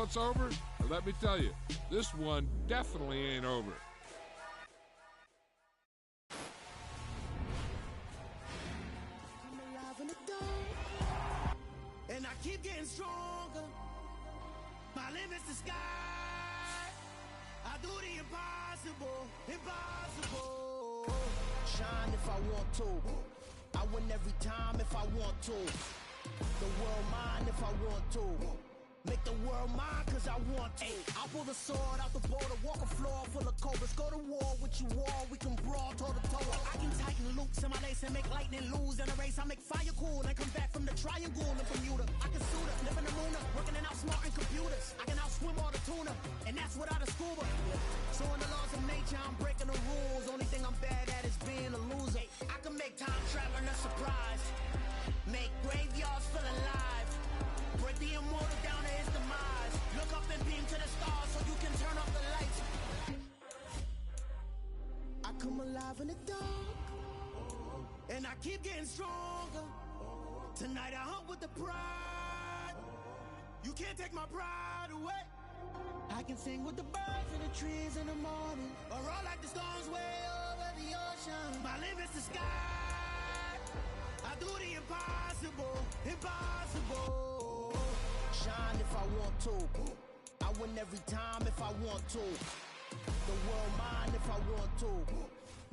It's over, let me tell you, this one definitely ain't over. I'm alive in the dark, and I keep getting stronger. My limit's the sky. I do the impossible, impossible. Shine if I want to. I win every time if I want to. The world mine if I want to. Make the world mine cause I want to. I'll pull the sword out the border, walk a floor full of cobras. Go to war with you all, we can brawl toe to toe. I can tighten loops in my lace and make lightning lose in a race. I make fire cool and come back from the triangle in Bermuda. I can suit up, live in the moon, working and outsmarting computers. I can outswim all the tuna, and that's without a scuba. So in the laws of nature, I'm breaking the rules. Only thing I'm bad at is being a loser. I can make time traveling a surprise, make graveyards feel alive, break the immortal down to his demise. Look up and beam to the stars so you can turn off the lights. I come alive in the dark, and I keep getting stronger. Tonight I hunt with the pride. You can't take my pride away. I can sing with the birds and the trees in the morning, or roll like the storms way over the ocean. My limit's the sky. I do the impossible, impossible. Shine if I want to. I win every time if I want to. The world mine if I want to.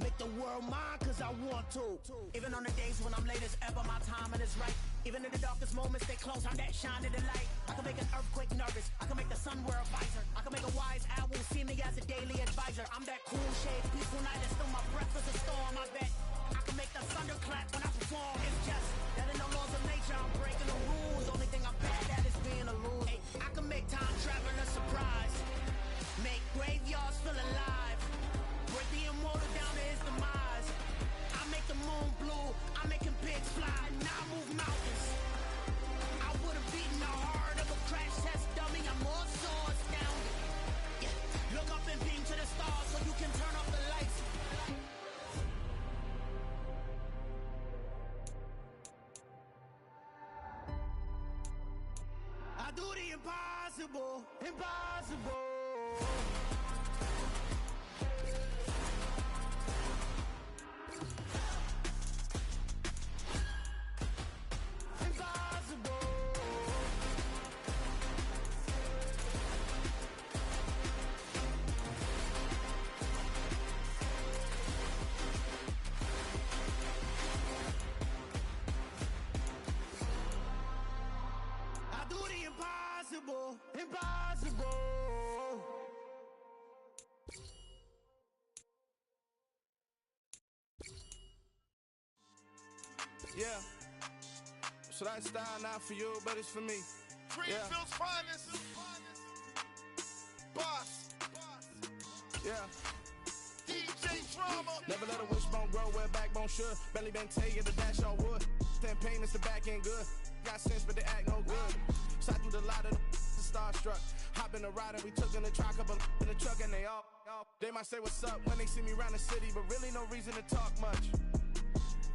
Make the world mine cause I want to. Even on the days when I'm late as ever, my timing is right. Even in the darkest moments, stay close, I'm that shine in the light. I can make an earthquake nervous, I can make the sun wear a visor. I can make a wise owl see me as a daily advisor. I'm that cool shade, peaceful night, and still my breath is a storm, I bet. I can make the thunder clap when I perform. It's just that in the laws of nature, I'm breaking the rules. Only thing I'm bad at is being a loser. I can make time traveling a surprise, make graveyards feel alive, break the immortal down to his demise. I make the moon blue, I'm making pigs fly, now I move mountains. I would have beaten the heart of a crash test dummy. I'm more so astounded. Yeah. Look up and beam to the stars so you can turn off the lights. I do the impossible, impossible. Impossible, impossible. Yeah. Should I style not for you, but it's for me? Greenfield's finest. Boss. Yeah. DJ Drama. Never let a wishbone grow where a backbone should. Belly been tell you the dash all wood. Then pain is the back end good. Got sense, but they act no good. Shot through the lot of the starstruck. Hop in the ride and we took in the truck, couple in the truck, and they all. They might say what's up when they see me around the city, but really no reason to talk much.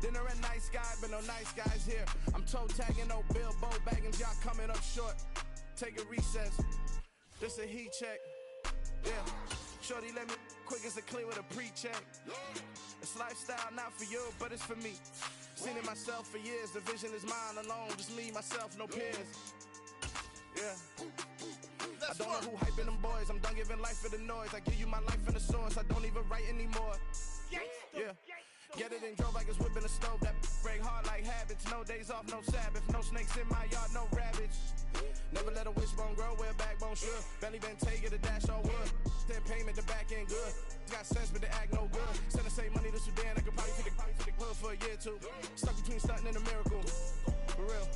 Dinner at nice guy, but no nice guys here. I'm toe tagging, no Bilbo Baggins, y'all coming up short. Take a recess. This a heat check. Yeah. Shorty let me quick as a clear with a pre-check. It's lifestyle not for you, but it's for me. Seen it myself for years. The vision is mine alone. Just me, myself, no peers. Yeah. I don't know who hyping them boys. I'm done giving life for the noise. I give you my life in the source. I don't even write anymore. Yeah. Get it and drove like it's whipping a stove. That break hard like habits. No days off, no Sabbath. No snakes in my yard, no rabbits. Never let a wishbone grow where a backbone should. Belly been take it, a dash all wood. Then payment, the back end good. Got sense, but they act no good. Send the same money to Sudan. I could probably take the hood for a year or two. Stuck between stunting and a miracle. For real.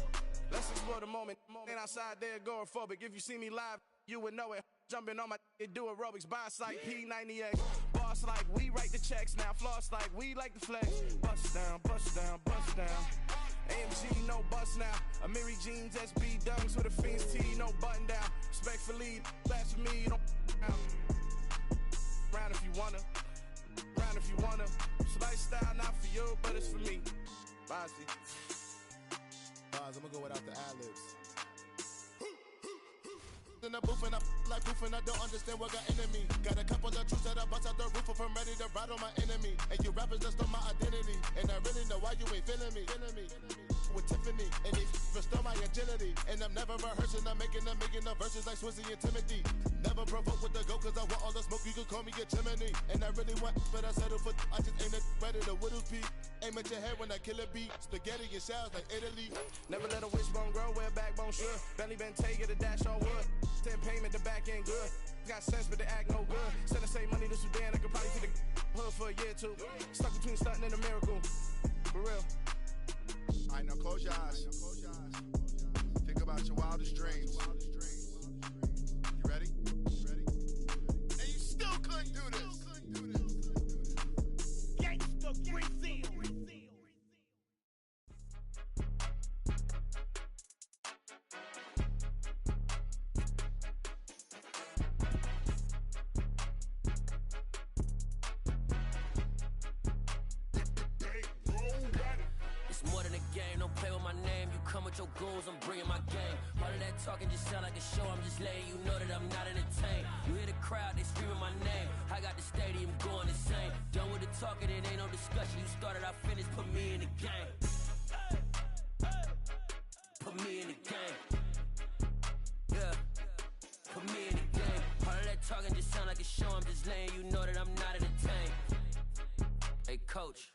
Let's explore the moment. Ain't outside there agoraphobic. If you see me live, you would know it. Jumping on my do aerobics, buy like P90X. Boss like we write the checks now. Floss like we like the flex. Bust down, bust down, bust down. AMG, no bust now. Amiri jeans, SB dunks with a Fiends tee, no button down. Respectfully, that's for me, don't round if you wanna. Round if you wanna. It's lifestyle not for you, but it's for me. Bossy. Boz, I'm gonna go without the ad-libs. the booth and I like proof and I don't understand what got into me. Got a couple of truths that I bust out the roof if I'm ready to ride on my enemy. And you rappers just on my identity, and I really know why you ain't feeling me. With Tiffany, and they restore my agility. And I'm never rehearsing, I'm making a million of verses like Swizzy and Timothy. Never provoke with the go, cause I want all the smoke, you can call me a chimney. And I really want, but I settle for, I just ain't ready to whittle peak. Aim at your head when I kill a beat. Spaghetti and shells like Italy. Never let a wishbone grow where a backbone should. Belly been take it a dash all wood. 10 payment, the back end good. Got sense, but they act no good. Send the same money to Sudan, I could probably see the hood for a year or two. Stuck between stunting and a miracle. For real. Alright, now close your eyes. Think about your wildest dreams. You ready? And you still couldn't do this. Gangsta Brazil. Your goals, I'm bringing my game. All of that talking just sound like a show. I'm just letting you know that I'm not entertained. You hear the crowd, they screaming my name. I got the stadium going insane. Done with the talking, it ain't no discussion. You started, I finished, put me in the game. Put me in the game. Yeah. Put me in the game. All of that talking just sound like a show. I'm just letting you know that I'm not entertained. Hey, coach.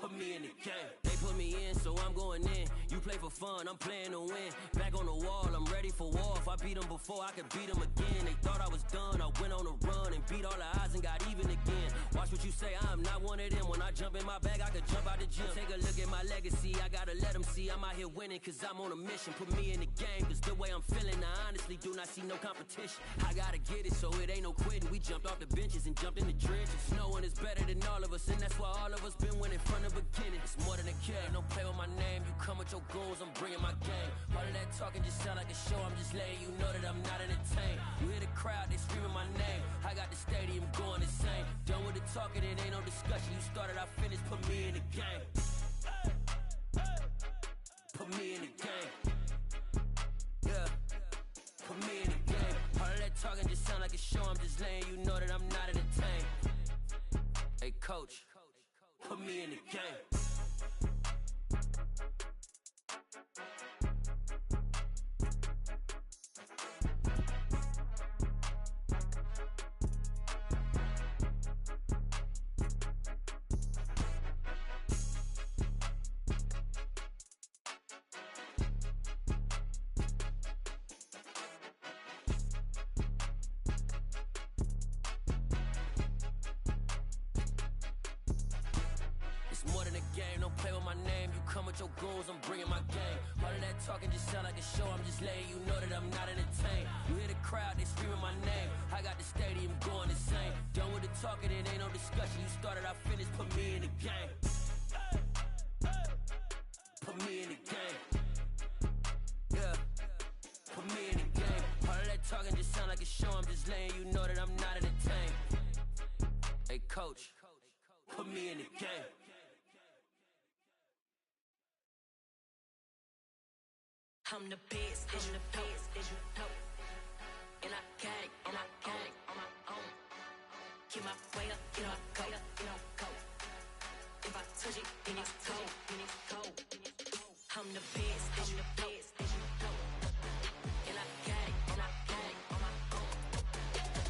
Put me in the game. They put me in, so I'm going in. You play for fun, I'm playing to win. Back on the wall, I'm ready for war. If I beat them before, I could beat them again. They thought I was done, I went on a run and beat all the odds and got even again. Watch what you say, I'm not one of them. When I jump in my bag, I could jump out the gym. Take a look at my legacy, I gotta let them see I'm out here winning, cause I'm on a mission. Put me in the game, cause the way I'm feeling, I honestly do not see no competition. I gotta get it, so it ain't no quitting. We jumped off the benches and jumped in the trenches. No one is better than all of us, and that's why all of us been winning from the beginning. It's more than a kid, don't play with my name. You come with your goals, I'm bringing my game. All of that talking just sound like a show. I'm just letting you know that I'm not entertained. You hear the crowd, they screaming my name. I got the stadium going insane. Done with the talking, it ain't no discussion. You started, I finished, put me in the game. Put me in the game. Yeah. Put me in the game. All of that talking just sound like a show. I'm just letting you know that I'm not entertained. Hey, coach. Put me in the game. Your goals, I'm bringing my game. All of that talking just sound like a show. I'm just letting you know that I'm not entertained. You hear the crowd, they screaming my name. I got the stadium going insane. Done with the talking, it ain't no discussion. You started, I finished, put me in the game. Put me in the game. Yeah. Put me in the game. All of that talking just sound like a show. I'm just letting you know that I'm not entertained. Hey, coach. Put me in the game. I'm the best, I'm the best, as you know. And I got it, and I got it on my own. Get my way up, get my go, go. If I touch it, then it's cold, I'm the best, I'm the best, as you know. And I got it, and I got it on my own.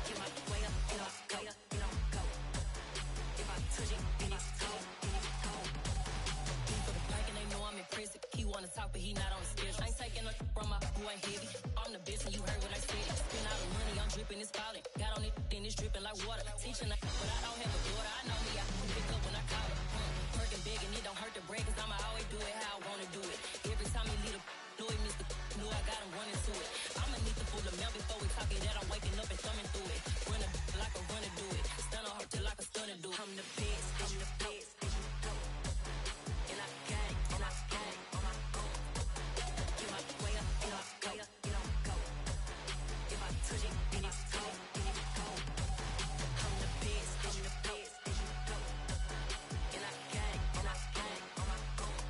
Get my way up, get my go, go. If I touch it, then it's cold, He for the bike and they know I'm in prison. He wanna talk, but he not on the schedule. I ain't taking no from my who ain't heavy. I'm the best and you heard what I said. Spend all the money, I'm dripping, it's falling. Got on it, then it's dripping like water. Teaching but I don't have a daughter. I know me, I can pick up when I call her. Working big and it don't hurt to break, cause I'ma always do it how I wanna do it. Every time he lead a know he missed the knew I got him running to it. I'ma need to pull the mail before we talk it that I'm waking up and thumbing through it. Run like a runner do it. Stun on her till like a stunner do it. I'm the best, I'm the best. And I got it, and I got it on my own. Get my way up, get my go, go. If I touch it, then it's cold, I'm the best, I'm the best. And I got it, and I got it on my own.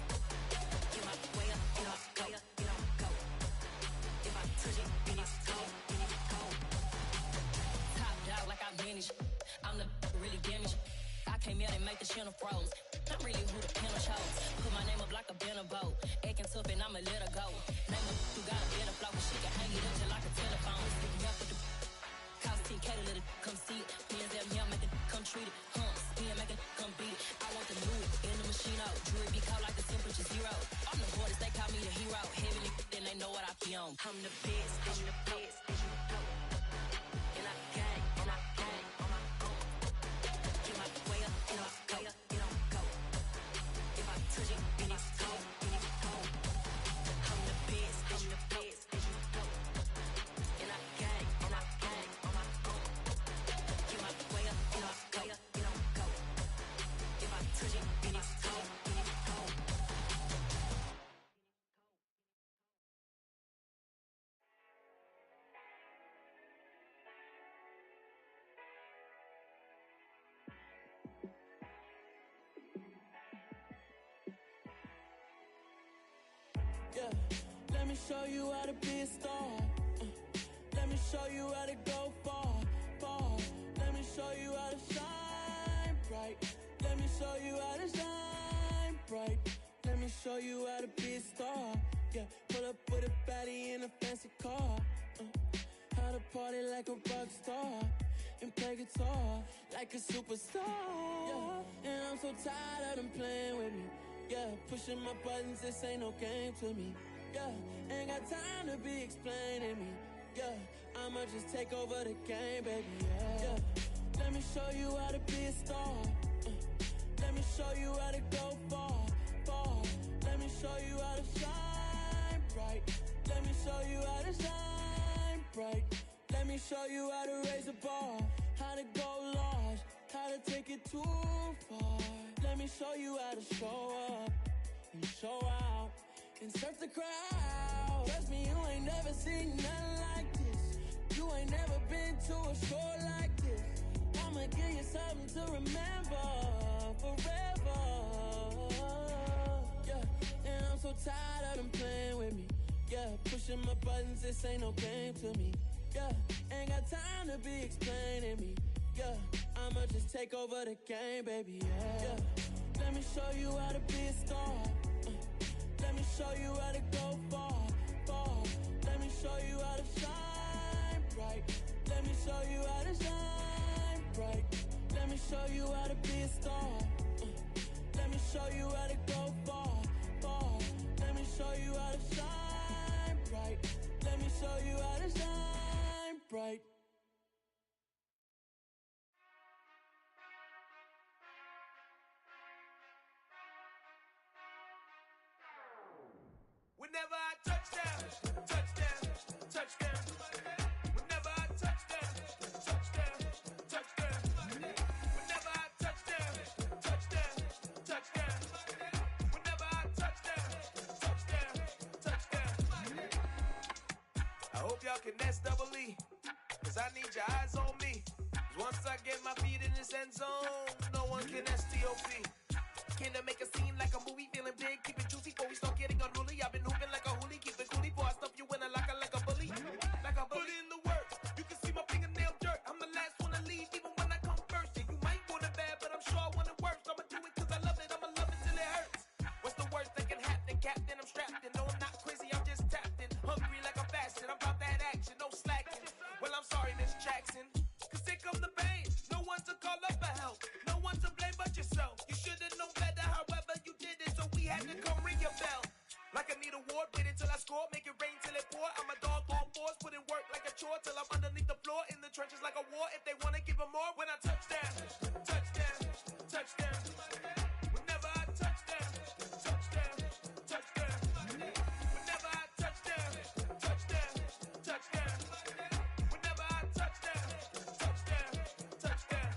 Get my way up, get my go, go. If I touch it, then it's cold, make the channel froze. I'm really who the piano chose. Put my name up like a banner boat. Acting tough and I'ma let her go. Name her who got a better flow, but she can hang it up just like a telephone. Stick me up with the cost 10K to let it come see it. Me and them young make it come treat it. Spin make it come beat it. I want the new in the machine out. Jewelry be caught like the temperature zero. I'm the hardest, they call me the hero. Heavenly, then they know what I be on. I'm the best, I'm the best, and you know. And I gang on my own. Get my way up, and I go, it don't go. If I touch it, then it's cold, then it's cold. I'm the best, and you know. And I gang on my own. Get my way up, and I go, it don't go. If I touch it, then it's cold, then it's cold. Yeah, let me show you how to be a star. Let me show you how to go far, far. Let me show you how to shine bright. Let me show you how to shine bright. Let me show you how to be a star. Yeah, pull up with a baddie in a fancy car. How to party like a rock star and play guitar like a superstar. Yeah, and I'm so tired of them playing with me. Yeah, pushing my buttons, this ain't no game to me. Yeah, ain't got time to be explaining me. Yeah, I'ma just take over the game, baby. Yeah, let me show you how to be a star. Let me show you how to go far, far. Let me show you how to shine bright. Let me show you how to shine bright. Let me show you how to raise a bar, how to go large, how to take it too far. Let me show you how to show up and show out and surf the crowd. Trust me, you ain't never seen nothing like this. You ain't never been to a show like this. I'ma give you something to remember forever. Yeah, and I'm so tired of them playing with me. Yeah, pushing my buttons, this ain't no game to me. Yeah, ain't got time to be explaining me. Yeah, I'ma just take over the game, baby. Yeah, let me show you how to be a star. Let me show you how to go far, far. Let me show you how to shine bright. Let me show you how to shine bright. Let me show you how to be a star. Let me show you how to go far, far. Let me show you how to shine bright. Let me show you how to shine bright. Whenever I touch down, touchdown, touchdown. Whenever I touch down, touchdown, touchdown. Whenever I touch down, touchdown, touchdown. Whenever I touch down, touchdown, touchdown. I hope y'all can S-double-E, cause I need your eyes on me. Cause once I get my feet in this end zone, no one can S-T-O-P. Can I make a scene like a movie, feeling big, keep it juicy before we start getting unruly. I've been hooping like a hoolie, keep it coolie before I stuff you in a locker like a bully. Like a bully. Put in the work, you can see my fingernail dirt. I'm the last one to leave, even when I come first. Yeah, you might want it bad, but I'm sure I want it worse. I'ma do it cause I love it, I'ma love it till it hurts. What's the worst that can happen, Captain? I'm strapped in, no I'm not crazy, I'm just tapped in. Hungry like I'm fasting, I'm about that action, no slacking. Well, I'm sorry, Miss Jackson, cause here come the pain. No one to call up for help, no one to blame but yourself. You should've known better, however you did it, so we had to come ring your bell. Like I need a award, wait until I score, make it rain till it pour. I'm a dog on fours, put in work like a chore till I'm underneath the floor, in the trenches like a war. If they wanna give them more, when I touch down, touchdown, touchdown. Whenever I touch down, touchdown, touchdown. Whenever I touch down, touchdown, touchdown. Whenever I touch down, touchdown, touchdown.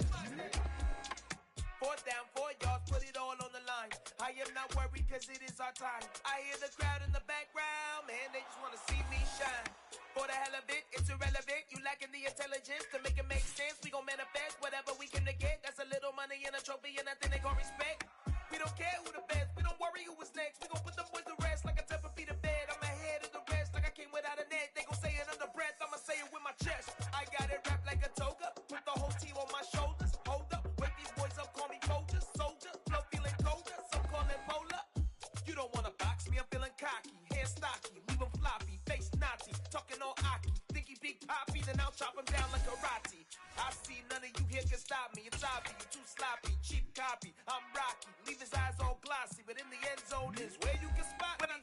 Fourth down, 4 yards, put it all on the line. I am not worried cause it is our time. I hear the crowd in the background, man, they just wanna see me shine. For the hell of it, it's irrelevant. You lacking the intelligence to make it make sense. We gon' manifest whatever we came to get. That's a little money and a trophy and nothing they gon' respect. We don't care who the best, we don't worry who was next. We gon' put them boys to rest like a 10 feet of bed. I'm ahead of the rest like I came without a net. They gon' say it under breath, I'ma say it with my chest. I got it wrapped like a toga, put the whole team on my shoulders. Hold up, wake these boys up, call me soldiers. MCs and I'll chop them down like karate. I see none of you here can stop me. It's obvious, you're too sloppy, cheap copy. I'm Rocky, leave his eyes all glossy, but in the end zone is where you can spot when I'm.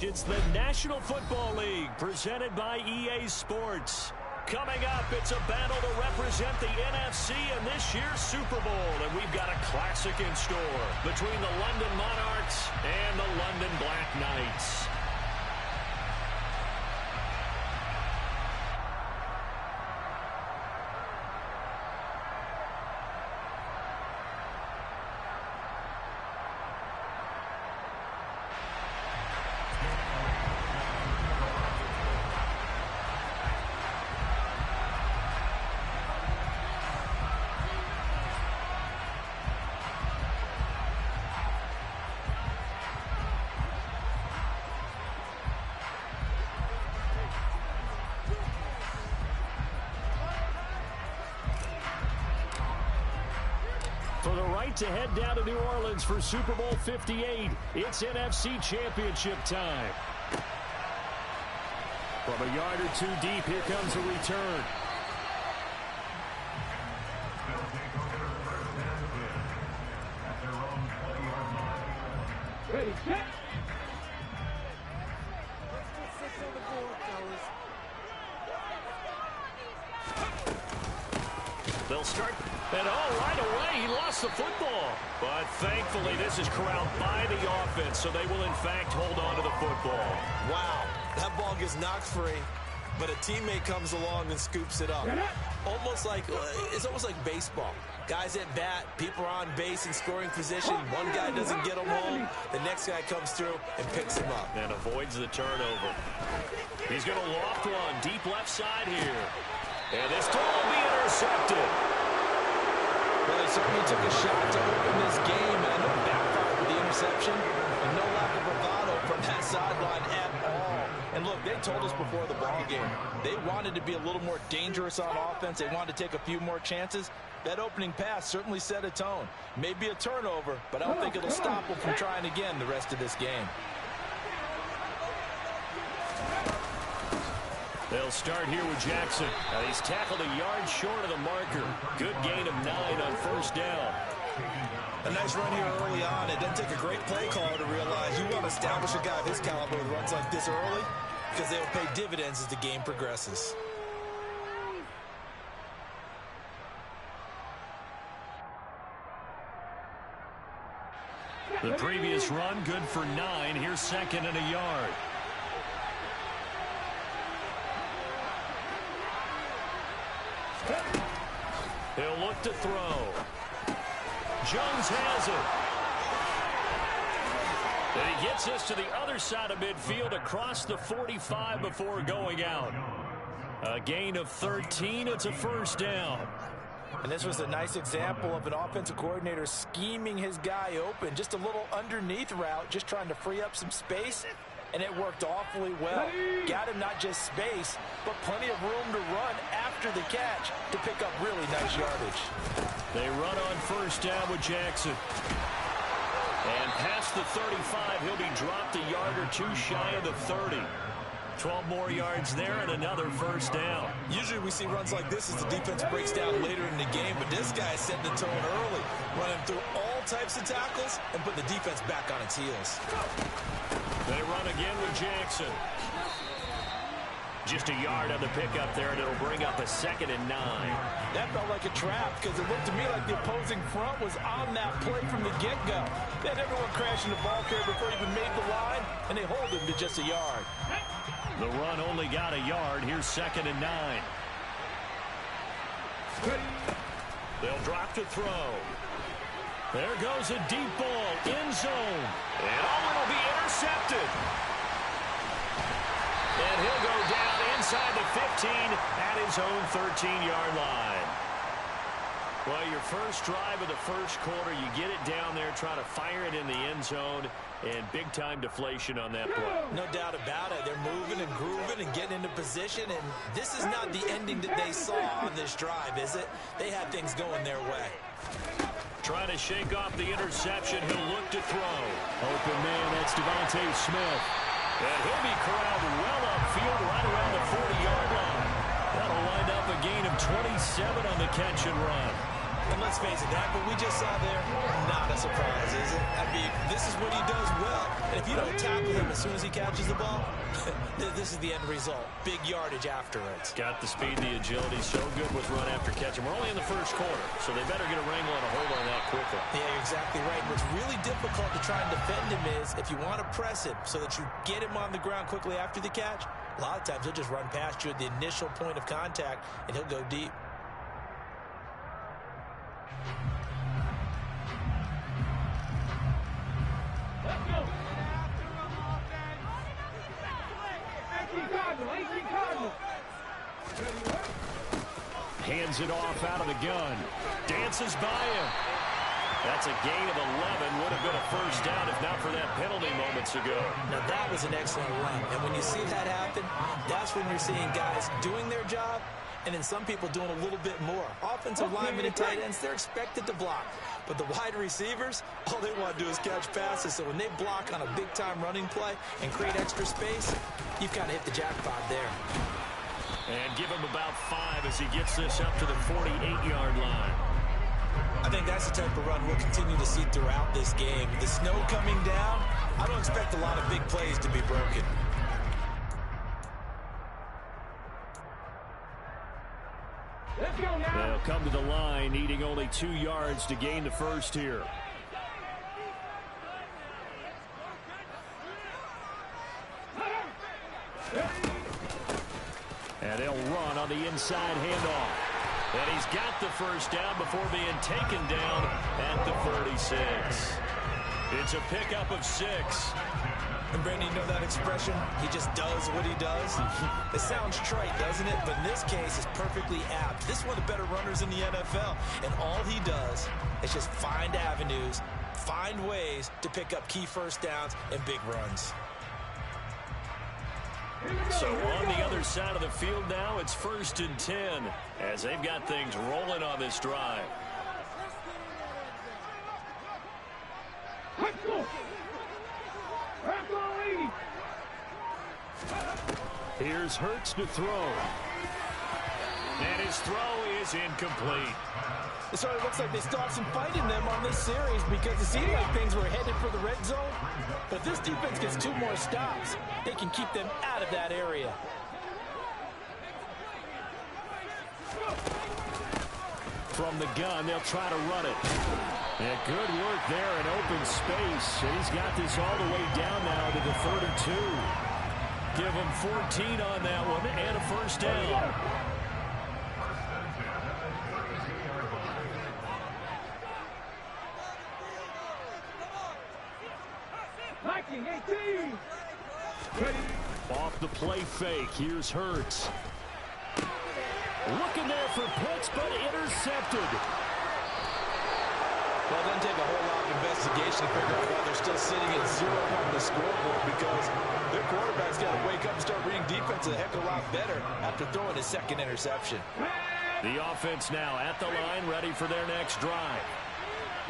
It's the National Football League presented by EA Sports. Coming up, it's a battle to represent the NFC in this year's Super Bowl. And we've got a classic in store between the London Monarchs and the London Black Knights. For the right to head down to New Orleans for Super Bowl 58, it's NFC Championship time. From a yard or two deep, here comes a return. Ready, set. They'll start, and right away, he lost the football. But thankfully, this is corralled by the offense, so they will, in fact, hold on to the football. Wow, that ball gets knocked free, but a teammate comes along and scoops it up. It's almost like baseball. Guys at bat, people are on base in scoring position. One guy doesn't get him home. The next guy comes through and picks him up. And avoids the turnover. He's going to loft one deep left side here. And this throw will be intercepted. Well, they certainly took a shot to open this game, and ended up backfired with the interception. And no lack of bravado from that sideline at all. And look, they told us before the ball game, they wanted to be a little more dangerous on offense. They wanted to take a few more chances. That opening pass certainly set a tone. Maybe a turnover, but I don't think it'll stop them from trying again the rest of this game. They'll start here with Jackson. He's tackled a yard short of the marker. Good gain of 9 on first down. A nice run here early on. It doesn't take a great play caller to realize you want to establish a guy of his caliber with runs like this early because they will pay dividends as the game progresses. The previous run, good for 9. Here's second and a yard. He'll look to throw. Jones has it. And he gets this to the other side of midfield across the 45 before going out. A gain of 13. It's a first down. And this was a nice example of an offensive coordinator scheming his guy open. Just a little underneath route, just trying to free up some space. And it worked awfully well. Got him not just space, but plenty of room to run after the catch to pick up really nice yardage. They run on first down with Jackson. And past the 35, he'll be dropped a yard or two shy of the 30. 12 more yards there and another first down. Usually we see runs like this as the defense breaks down later in the game, but this guy is setting the tone early, running through all types of tackles and putting the defense back on its heels. They run again with Jackson. Just a yard on the pickup there, and it'll bring up a 2nd and 9. That felt like a trap because it looked to me like the opposing front was on that play from the get-go. They had everyone crashing the ball carrier before he even made the line, and they hold him to just a yard. The run only got a yard. Here's 2nd and 9. They'll drop to throw. There goes a deep ball, end zone. And it'll be intercepted. And he'll go down inside the 15 at his own 13-yard line. Well, your first drive of the first quarter, you get it down there, try to fire it in the end zone, and big-time deflation on that play. No doubt about it. They're moving and grooving and getting into position, and this is not the ending that they saw on this drive, is it? They had things going their way. Trying to shake off the interception. He'll look to throw. Open man, that's Devontae Smith. And he'll be corralled well upfield right around the 40-yard line. That'll up a gain of 27 on the catch and run. And let's face it, that what we just saw there, not a surprise, is it? I mean, this is what he does well. And if you don't tackle him as soon as he catches the ball, this is the end result. Big yardage after it. Got the speed, the agility, so good with run after catch. And we're only in the first quarter, so they better get a wrangle and a hold on that quickly. Yeah, you're exactly right. What's really difficult to try and defend him is if you want to press him so that you get him on the ground quickly after the catch, a lot of times he'll just run past you at the initial point of contact, and he'll go deep. Hands it off out of the gun. Dances by him. That's a gain of 11. Would have been a first down if not for that penalty moments ago. Now, that was an excellent run. And when you see that happen, that's when you're seeing guys doing their job and then some people doing a little bit more. Offensive linemen and tight ends, they're expected to block. But the wide receivers, all they want to do is catch passes. So when they block on a big-time running play and create extra space, you've kind of hit the jackpot there. And give him about 5 as he gets this up to the 48-yard line. I think that's the type of run we'll continue to see throughout this game. The snow coming down, I don't expect a lot of big plays to be broken. They'll come to the line, needing only 2 yards to gain the first here. And they'll run on the inside handoff. And he's got the first down before being taken down at the 36. It's a pickup of 6. And Brandon, you know that expression? He just does what he does. It sounds trite, doesn't it? But in this case, it's perfectly apt. This is one of the better runners in the NFL. And all he does is just find avenues, find ways to pick up key first downs and big runs. So on the other side of the field now, it's 1st and 10 as they've got things rolling on this drive. Here's Hurts to throw. And his throw is incomplete. It sort of looks like they stopped some fight in them on this series because it seemed like things were headed for the red zone. But if this defense gets 2 more stops, they can keep them out of that area. From the gun, they'll try to run it. And good work there in open space. And he's got this all the way down now to the 32. Give him 14 on that one and a first down. Off the play fake, here's Hurts. Looking there for Pitts, but intercepted. Well, it doesn't take a whole lot of investigation to figure out why they're still sitting at 0 on the scoreboard, because their quarterback's got to wake up and start reading defense a heck of a lot better after throwing his 2nd interception. The offense now at the line, ready for their next drive.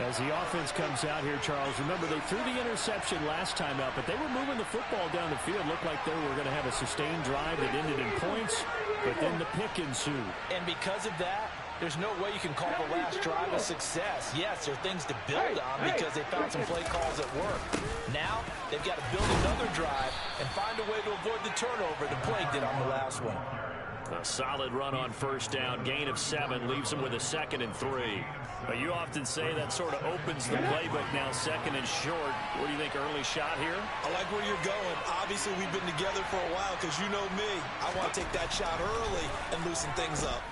As the offense comes out here, Charles, remember they threw the interception last time out, but they were moving the football down the field. Looked like they were going to have a sustained drive that ended in points, but then the pick ensued. And because of that, there's no way you can call the last drive a success. Yes, there are things to build on because they found some play calls that work. Now, they've got to build another drive and find a way to avoid the turnover the play did on the last one. A solid run on first down, gain of 7, leaves them with a 2nd and 3. But you often say that sort of opens the playbook now, 2nd and short. What do you think, early shot here? I like where you're going. Obviously, we've been together for a while because you know me. I want to take that shot early and loosen things up.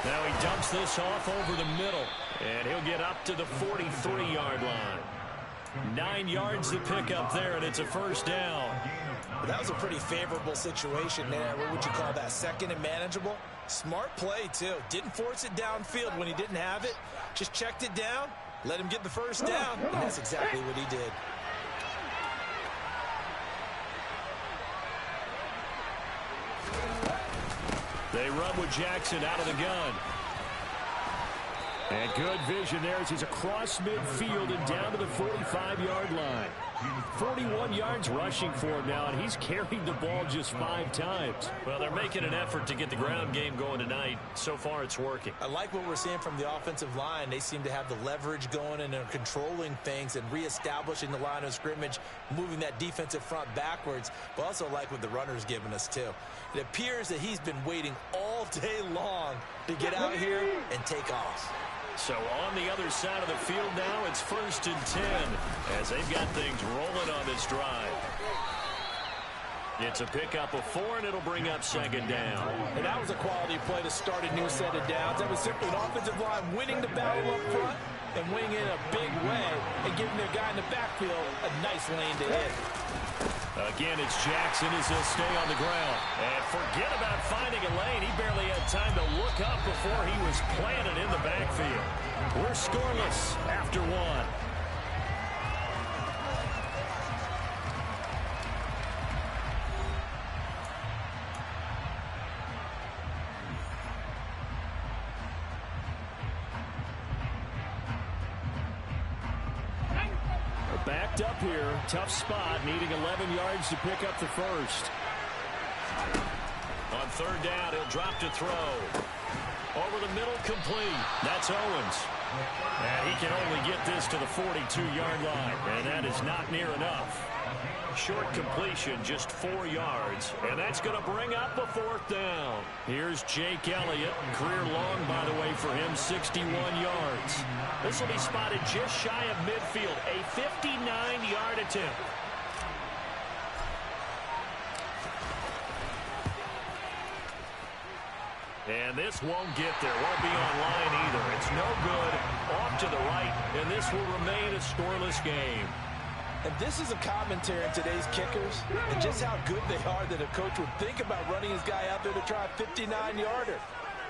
Now he dumps this off over the middle, and he'll get up to the 43-yard line. 9 yards to pick up there, and it's a first down. Well, that was a pretty favorable situation there. What would you call that? 2nd and manageable? Smart play, too. Didn't force it downfield when he didn't have it. Just checked it down, let him get the first down, and that's exactly what he did. They run with Jackson out of the gun. And good vision there as he's across midfield and down to the 45-yard line. 41 yards rushing for him now, and he's carried the ball just 5 times. Well, they're making an effort to get the ground game going tonight. So far, it's working. I like what we're seeing from the offensive line. They seem to have the leverage going, and they're controlling things and reestablishing the line of scrimmage, moving that defensive front backwards. But also like what the runner's giving us, too. It appears that he's been waiting all day long to get out here and take off. So on the other side of the field now, it's 1st and 10 as they've got things rolling on this drive. It's a pickup of 4, and it'll bring up 2nd down. And that was a quality play to start a new set of downs. That was simply an offensive line winning the battle up front and winning in a big way and giving their guy in the backfield a nice lane to hit. Again, it's Jackson as he'll stay on the ground. And forget about finding a lane. He barely had time to look up before he was planted in the backfield. We're scoreless after 1. Backed up here, tough spot, needing 11 yards to pick up the first. On 3rd down, he'll drop to throw. Over the middle, complete. That's Owens. And he can only get this to the 42-yard line, and that is not near enough. Short completion, just 4 yards, and that's going to bring up a 4th down. Here's Jake Elliott, career long, by the way, for him, 61 yards. This will be spotted just shy of midfield, a 59-yard attempt. And this won't get there, won't be online either. It's no good, off to the right, and this will remain a scoreless game. And this is a commentary on today's kickers and just how good they are that a coach would think about running his guy out there to try a 59-yarder.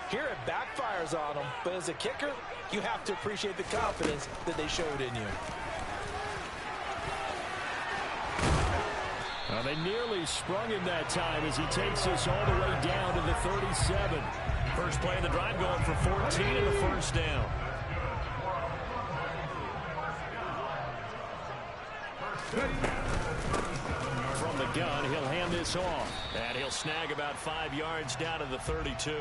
Here it backfires on him, but as a kicker, you have to appreciate the confidence that they showed in you. Well, they nearly sprung him that time as he takes us all the way down to the 37. First play of the drive going for 14 and the 1st down. From the gun, he'll hand this off. And he'll snag about 5 yards down to the 32.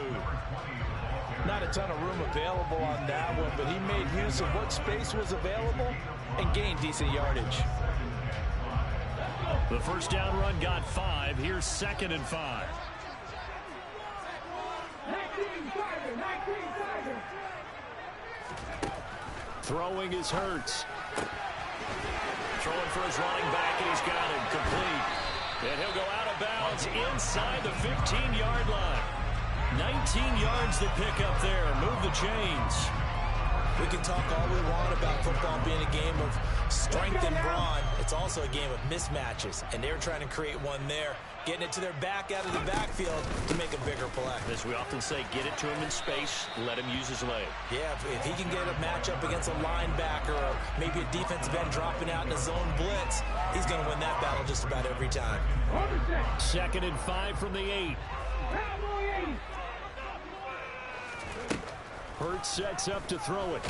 Not a ton of room available on that one, but he made use of what space was available and gained decent yardage. The first down run got 5. Here's 2nd and 5. Throwing is Hurts. Throwing for his running back, and he's got him complete. And he'll go out of bounds inside the 15-yard line. 19 yards to pick up there. Move the chains. We can talk all we want about football being a game of strength and brawn. It's also a game of mismatches, and they're trying to create one there, getting it to their back out of the backfield to make a bigger play. As we often say, get it to him in space, let him use his leg. Yeah, if he can get a matchup against a linebacker or maybe a defensive end dropping out in a zone blitz, he's going to win that battle just about every time. 2nd and 5 from the 8. Hurts sets up to throw it.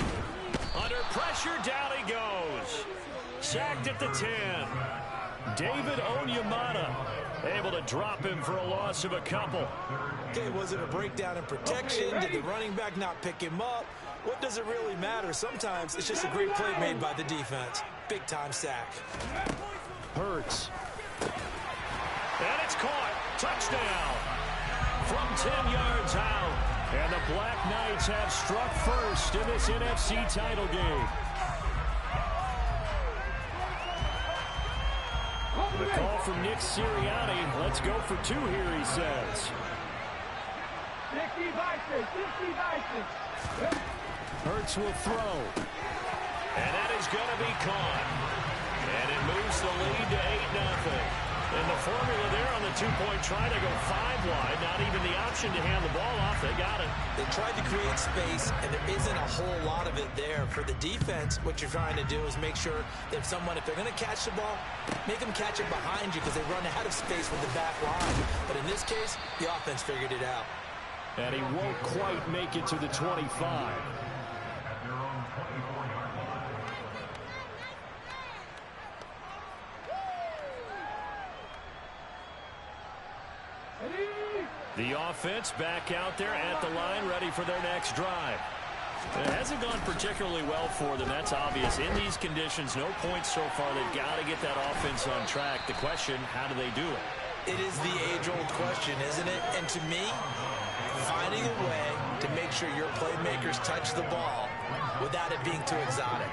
Under pressure, down he goes. Sacked at the 10. David Onyemata able to drop him for a loss of a couple. Okay, was it a breakdown in protection? Did the running back not pick him up? What does it really matter? Sometimes it's just a great play made by the defense. Big-time sack. Hurts. And it's caught. Touchdown. From 10 yards out. And the Black Knights have struck first in this NFC title game. The call from Nick Sirianni. Let's go for 2 here, he says. Hurts will throw. And that is going to be caught. And it moves the lead to 8-0. And the formula there on the 2-point try to go 5 wide. Not even the option to hand the ball off. They got it. They tried to create space, and there isn't a whole lot of it there. For the defense, what you're trying to do is make sure that if they're going to catch the ball, make them catch it behind you because they run out of space with the back line. But in this case, the offense figured it out. And he won't quite make it to the 25. The offense back out there at the line, ready for their next drive. It hasn't gone particularly well for them. That's obvious. In these conditions, no points so far. They've got to get that offense on track. The question, how do they do it? It is the age-old question, isn't it? And to me, finding a way to make sure your playmakers touch the ball without it being too exotic.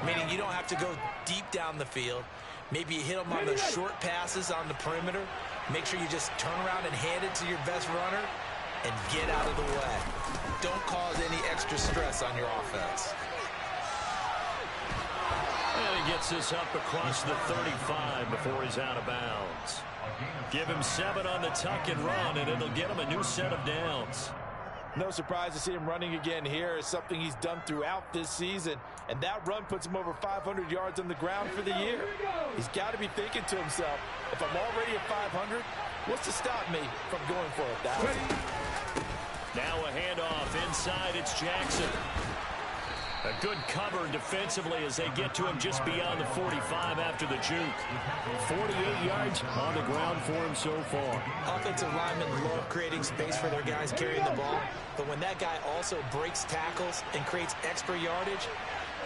Meaning you don't have to go deep down the field. Maybe you hit them on the short passes on the perimeter. Make sure you just turn around and hand it to your best runner and get out of the way. Don't cause any extra stress on your offense. And he gets this up across the 35 before he's out of bounds. Give him 7 on the tuck and run, and it'll get him a new set of downs. No surprise to see him running again here. It's something he's done throughout this season. And that run puts him over 500 yards on the ground for the year. He's got to be thinking to himself, if I'm already at 500, what's to stop me from going for 1,000? Now a handoff inside. It's Jackson. A good cover defensively as they get to him just beyond the 45 after the juke. 48 yards on the ground for him so far. Offensive linemen love creating space for their guys carrying the ball, but when that guy also breaks tackles and creates extra yardage,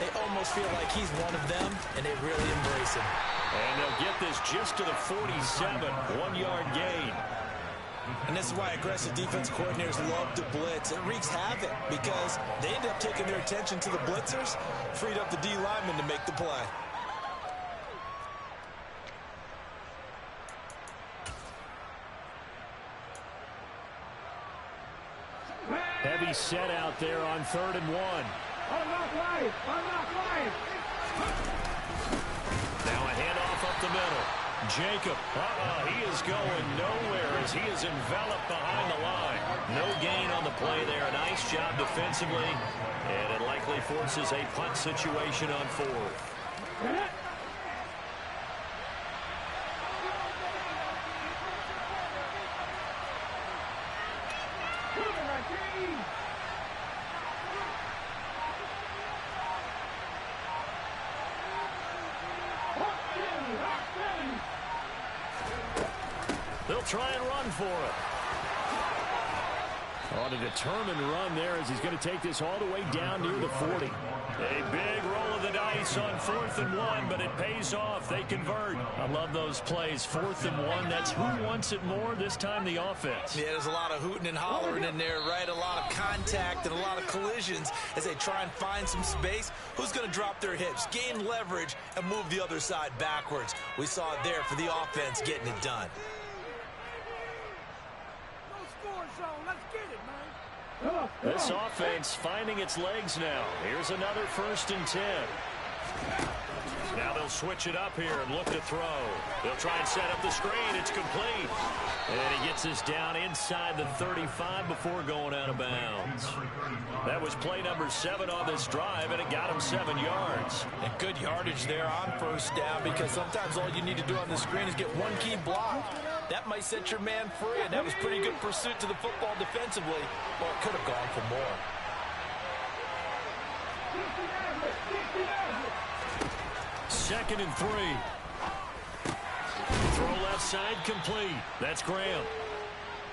they almost feel like he's one of them, and they really embrace him. And they'll get this just to the 47, 1-yard gain. And this is why aggressive defense coordinators love to blitz. It wreaks havoc because they end up taking their attention to the blitzers, freed up the D lineman to make the play. Heavy set out there on 3rd and 1. Now a handoff up the middle. Jacob, he is going nowhere as he is enveloped behind the line. No gain on the play there. A nice job defensively, and it likely forces a punt situation on 4th. They'll try and run for it. On a determined run there as he's going to take this all the way down near the 40. A big roll of the dice on 4th and 1, but it pays off. They convert. I love those plays. 4th and 1, that's who wants it more, this time the offense. Yeah, there's a lot of hooting and hollering in there, right? A lot of contact and a lot of collisions as they try and find some space. Who's going to drop their hips, gain leverage, and move the other side backwards? We saw it there for the offense getting it done. This offense finding its legs now. Here's another 1st and 10. Now they'll switch it up here and look to throw. They'll try and set up the screen. It's complete. And he gets us down inside the 35 before going out of bounds. That was play number 7 on this drive, and it got him 7 yards. And good yardage there on 1st down, because sometimes all you need to do on the screen is get one key block. That might set your man free, and that was pretty good pursuit to the football defensively. Well, it could have gone for more. 2nd and 3. Throw left side complete. That's Graham.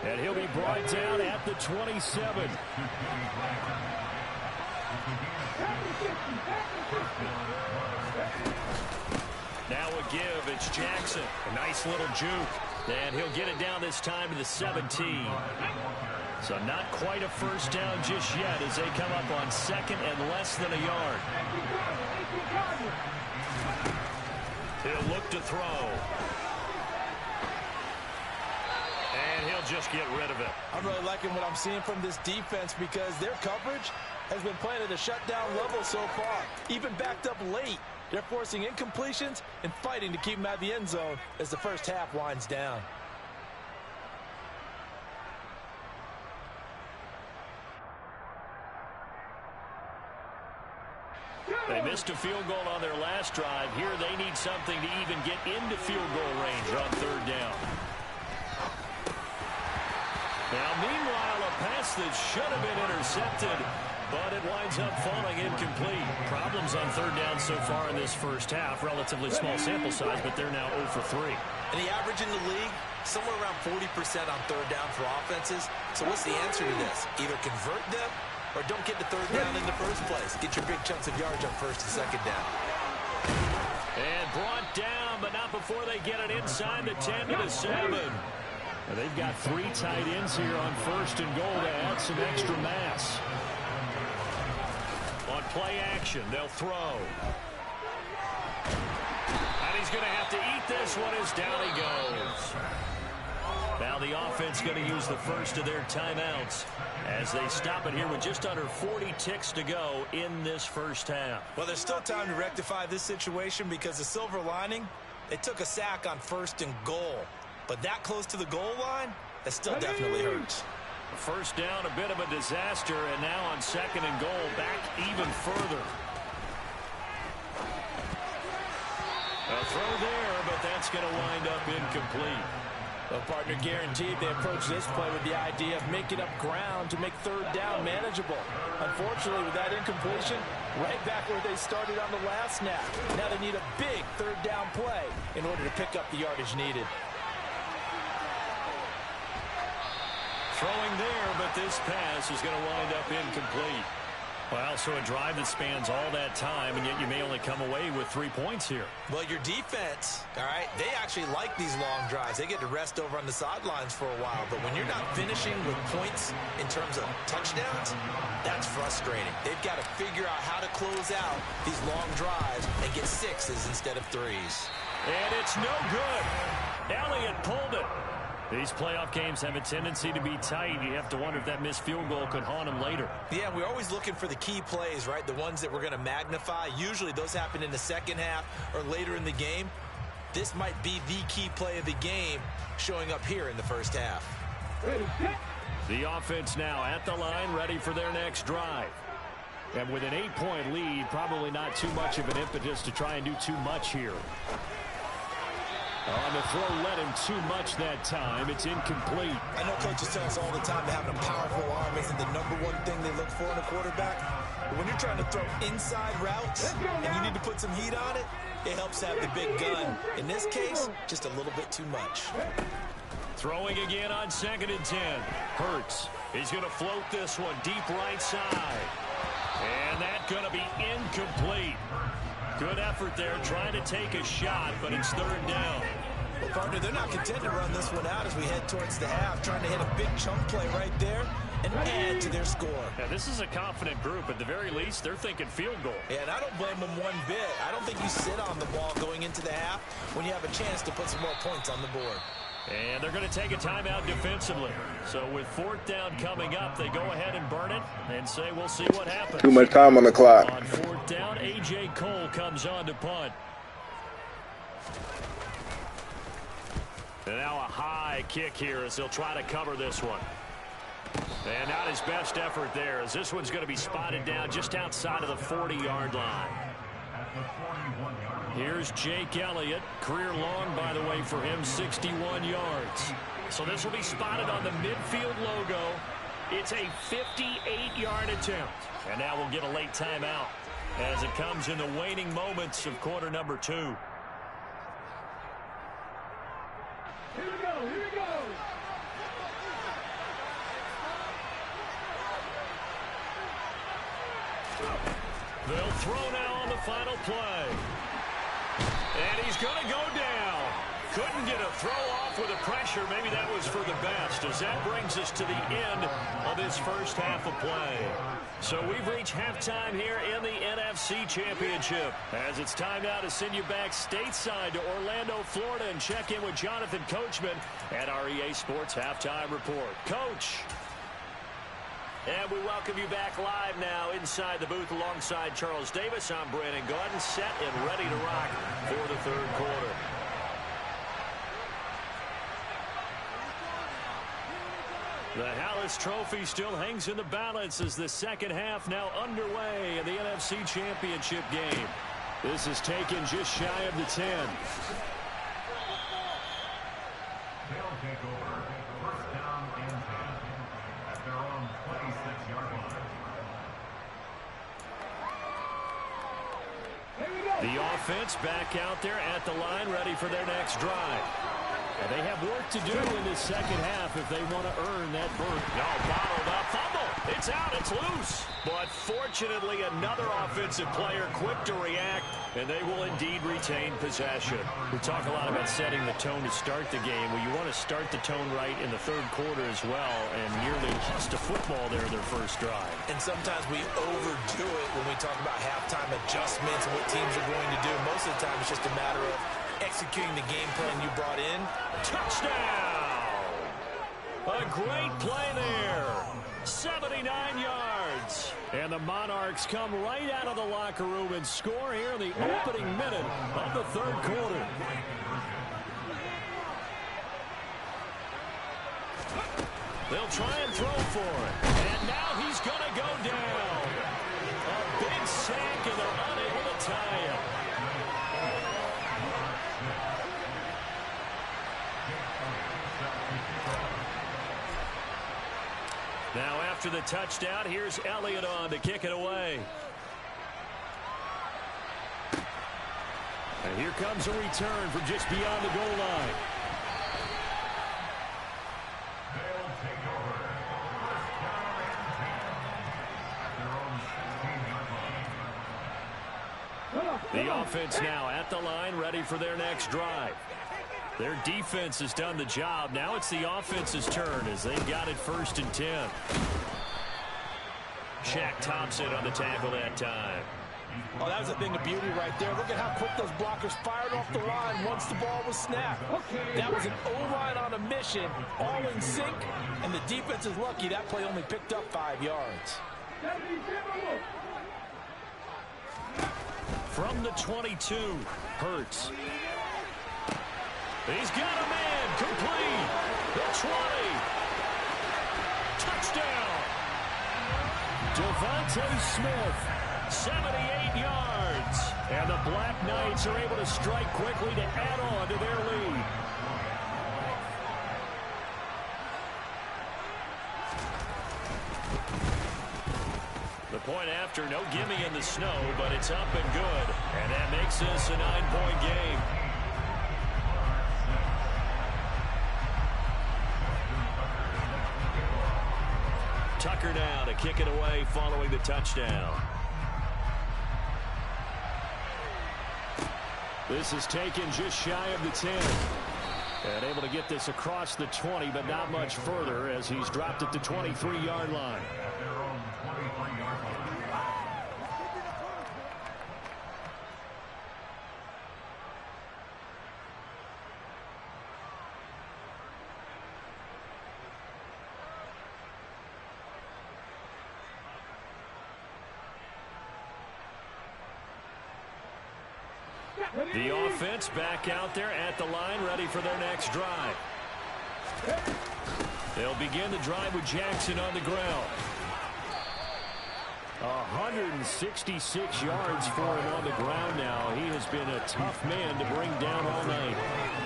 And he'll be brought down at the 27. Now a give. It's Jackson. A nice little juke. And he'll get it down this time to the 17. So not quite a 1st down just yet as they come up on 2nd and less than a yard. He'll look to throw. And he'll just get rid of it. I'm really liking what I'm seeing from this defense because their coverage has been playing at a shutdown level so far. Even backed up late, they're forcing incompletions and fighting to keep them out of the end zone as the 1st half winds down. They missed a field goal on their last drive. Here they need something to even get into field goal range on 3rd down. Now, meanwhile, a pass that should have been intercepted but it winds up falling incomplete. Problems on third down so far in this first half. Relatively small sample size, but they're now 0 for 3. And the average in the league, somewhere around 40% on third down for offenses. So what's the answer to this? Either convert them or don't get the third down in the first place. Get your big chunks of yards on first and second down. And brought down, but not before they get it inside the 10 to the 7. They've got 3 tight ends here on first and goal to add some extra mass. On play action, they'll throw. And he's going to have to eat this one as down he goes. Now the offense going to use the first of their timeouts as they stop it here with just under 40 ticks to go in this first half. Well, there's still time to rectify this situation because the silver lining, they took a sack on first and goal. But that close to the goal line, that still definitely hurts. First down, a bit of a disaster, and now on second and goal, back even further. A throw there, but that's going to wind up incomplete. Well, partner, guaranteed they approach this play with the idea of making up ground to make third down manageable. Unfortunately, with that incompletion, right back where they started on the last snap. Now they need a big third down play in order to pick up the yardage needed. Throwing there, but this pass is going to wind up incomplete. Well, so a drive that spans all that time, and yet you may only come away with 3 points here. Well, your defense, all right, they actually like these long drives. They get to rest over on the sidelines for a while. But when you're not finishing with points in terms of touchdowns, that's frustrating. They've got to figure out how to close out these long drives and get 6s instead of 3s. And it's no good. Elliott pulled it. These playoff games have a tendency to be tight. You have to wonder if that missed field goal could haunt them later. Yeah, we're always looking for the key plays, right? The ones that we're going to magnify. Usually those happen in the second half or later in the game. This might be the key play of the game showing up here in the first half. The offense now at the line, ready for their next drive. And with an 8-point lead, probably not too much of an impetus to try and do too much here. On the throw, led him too much that time. It's incomplete. I know coaches tell us all the time that having a powerful arm isn't the #1 thing they look for in a quarterback. But when you're trying to throw inside routes and you need to put some heat on it, it helps have the big gun. In this case, just a little bit too much. Throwing again on 2nd and 10. Hurts. He's going to float this one deep right side. And that's going to be incomplete. Good effort there, trying to take a shot, but it's third down. Well, partner, they're not content to run this one out as we head towards the half, trying to hit a big chunk play right there and add to their score. Yeah, this is a confident group. At the very least, they're thinking field goal. Yeah, and I don't blame them one bit. I don't think you sit on the ball going into the half when you have a chance to put some more points on the board. And they're going to take a timeout defensively. So with 4th down coming up, they go ahead and burn it and say we'll see what happens. Too much time on the clock. On 4th down, A.J. Cole comes on to punt. And now a high kick here as they'll try to cover this one. And not his best effort there as this one's going to be spotted down just outside of the 40-yard line. Here's Jake Elliott. Career long, by the way, for him, 61 yards. So this will be spotted on the midfield logo. It's a 58-yard attempt. And now we'll get a late timeout as it comes in the waning moments of quarter number 2. Here we go, here we go. They'll throw now on the final play. And he's going to go down. Couldn't get a throw off with the pressure. Maybe that was for the best, as that brings us to the end of this first half of play. So we've reached halftime here in the NFC Championship, as it's time now to send you back stateside to Orlando, Florida, and check in with Jonathan Coachman at our EA Sports Halftime Report. Coach. And we welcome you back live now inside the booth alongside Charles Davis. I'm Brandon Gordon, set and ready to rock for the third quarter. The Hallis Trophy still hangs in the balance as the second half now underway in the NFC Championship game. This is taken just shy of the 10. They'll take over. First down and 10 at their own 26-yard line. The offense back out there at the line, ready for their next drive. And they have work to do in the second half if they want to earn that berth. No, bottled up, fumble. It's out, it's loose. But fortunately, another offensive player quick to react, and they will indeed retain possession. We talk a lot about setting the tone to start the game. Well, you want to start the tone right in the third quarter as well, and nearly lost a football there their first drive. And sometimes we overdo it when we talk about halftime adjustments and what teams are going to do. Most of the time, it's just a matter of executing the game plan you brought in. Touchdown! A great play there. 79 yards. And the Monarchs come right out of the locker room and score here in the opening minute of the third quarter. They'll try and throw for it. And now he's going to go down. A big sack, and they're unable to tie it. Now after the touchdown, here's Elliott on to kick it away. And here comes a return from just beyond the goal line. The offense now at the line, ready for their next drive. Their defense has done the job. Now it's the offense's turn as they've got it 1st and 10. Shaq Thompson on the tackle that time. Oh, that was a thing of beauty right there. Look at how quick those blockers fired off the line once the ball was snapped. That was an O-line on a mission, all in sync, and the defense is lucky that play only picked up 5 yards. From the 22, Hurts. He's got a man, complete. The 20. Touchdown. Devontae Smith, 78 yards. And the Black Knights are able to strike quickly to add on to their lead. The point after, no gimme in the snow, but it's up and good. And that makes this a 9-point game. Tucker now to kick it away following the touchdown. This is taken just shy of the 10. And able to get this across the 20, but not much further as he's dropped at the 23-yard line. The offense back out there at the line, ready for their next drive. They'll begin the drive with Jackson on the ground. 166 yards for him on the ground now. He has been a tough man to bring down all night.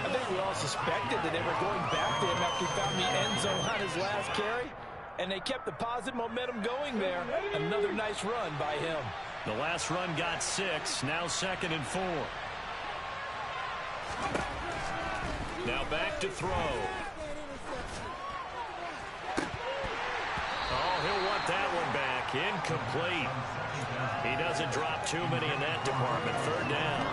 I think we all suspected that they were going back to him after he found the end zone on his last carry, and they kept the positive momentum going there. Another nice run by him. The last run got 6, now 2nd and 4. Now back to throw. Oh, he'll want that one back. Incomplete. He doesn't drop too many in that department. 3rd down.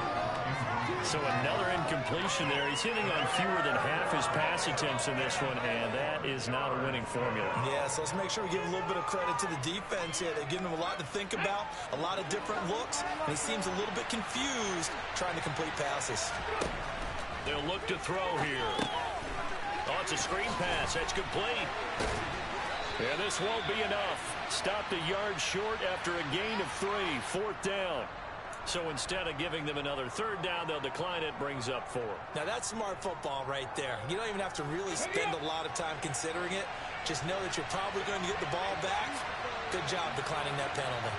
So another incompletion there. He's hitting on fewer than half his pass attempts in this one, and that is not a winning formula. Yeah, so let's make sure we give a little bit of credit to the defense here. They've given him a lot to think about, a lot of different looks, and he seems a little bit confused trying to complete passes. They'll look to throw here. Oh, it's a screen pass. That's complete. And this won't be enough. Stopped a yard short after a gain of 3. 4th down. So instead of giving them another 3rd down, they'll decline it. Brings up 4. Now that's smart football right there. You don't even have to really spend a lot of time considering it. Just know that you're probably going to get the ball back. Good job declining that penalty.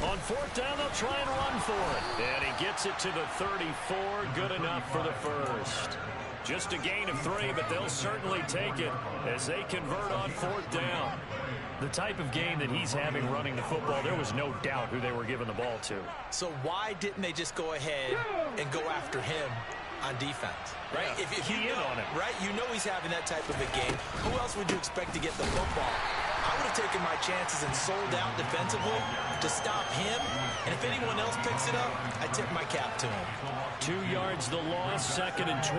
On 4th down, they'll try and run for it. And he gets it to the 34. Good enough for the first. Just a gain of 3, but they'll certainly take it as they convert on 4th down. The type of game that he's having running the football, there was no doubt who they were giving the ball to. So why didn't they just go ahead and go after him on defense? Right? Yeah, if you know, on him. Right? You know he's having that type of a game. Who else would you expect to get the football? I would have taken my chances and sold out defensively to stop him. And if anyone else picks it up, I tip my cap to him. 2 yards the loss, 2nd and 12.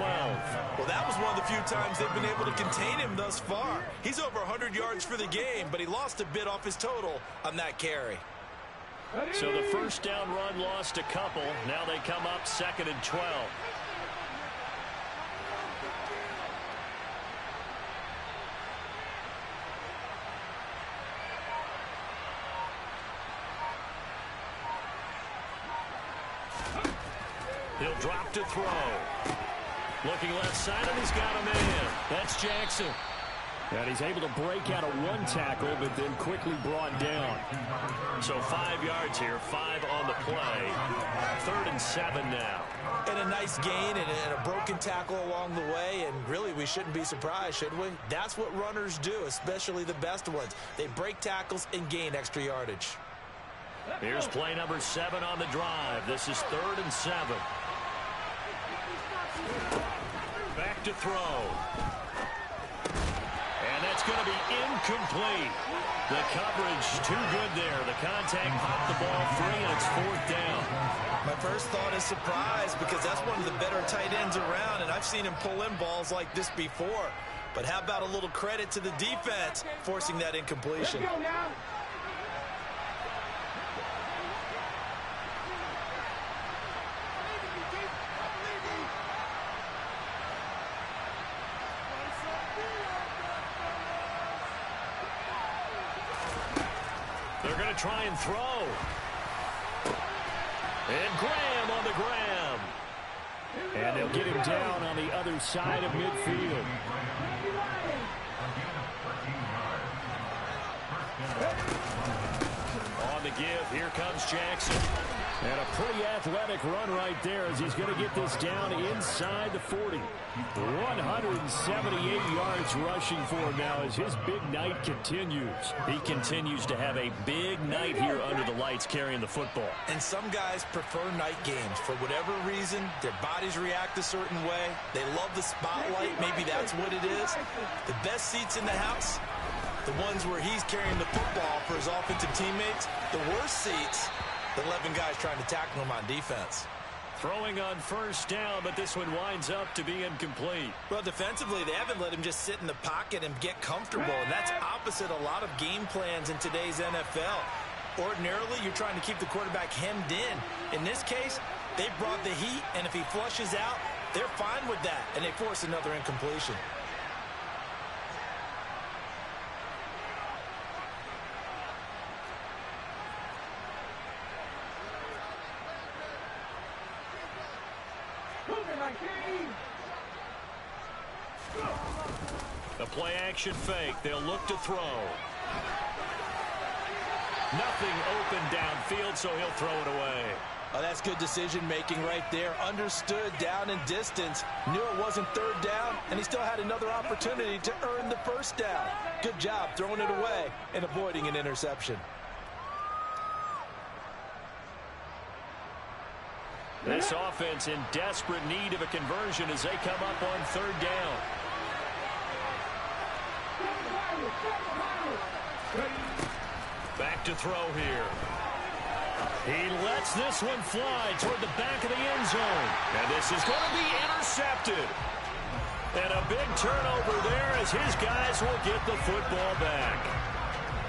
Well, that was one of the few times they've been able to contain him thus far. He's over 100 yards for the game, but he lost a bit off his total on that carry. So the first down run lost a couple. Now they come up 2nd and 12. He'll drop to throw. Looking left side, and he's got a man. That's Jackson. And he's able to break out of 1 tackle, but then quickly brought down. So 5 yards here, 5 on the play. 3rd and 7 now. And a nice gain and a broken tackle along the way, and really we shouldn't be surprised, should we? That's what runners do, especially the best ones. They break tackles and gain extra yardage. Here's play number 7 on the drive. This is 3rd and 7. Back to throw. And that's going to be incomplete. The coverage too good there. The contact popped the ball free, and it's 4th down. My first thought is surprise, because that's one of the better tight ends around, and I've seen him pull in balls like this before. But how about a little credit to the defense forcing that incompletion? Let's go now. They're going to try and throw. And Graham on the grab. And they'll get him down on the other side of midfield. On the give, here comes Jackson. And a pretty athletic run right there as he's going to get this down inside the 40. 178 yards rushing for him now as his big night continues. He continues to have a big night here under the lights carrying the football. And some guys prefer night games. For whatever reason, their bodies react a certain way. They love the spotlight. Maybe that's what it is. The best seats in the house, the ones where he's carrying the football for his offensive teammates. The worst seats, the 11 guys trying to tackle him on defense. Throwing on first down, but this one winds up to be incomplete. Well, defensively, they haven't let him just sit in the pocket and get comfortable, and that's opposite a lot of game plans in today's NFL. Ordinarily, you're trying to keep the quarterback hemmed in. In this case, they brought the heat, and if he flushes out, they're fine with that, and they force another incompletion. The play action fake. They'll look to throw. Nothing open downfield, so he'll throw it away. Oh, that's good decision making right there. Understood down and distance. Knew it wasn't 3rd down, and he still had another opportunity to earn the 1st down. Good job throwing it away and avoiding an interception. This offense in desperate need of a conversion as they come up on 3rd down. Back to throw here. He lets this one fly toward the back of the end zone. And this is going to be intercepted. And a big turnover there as his guys will get the football back.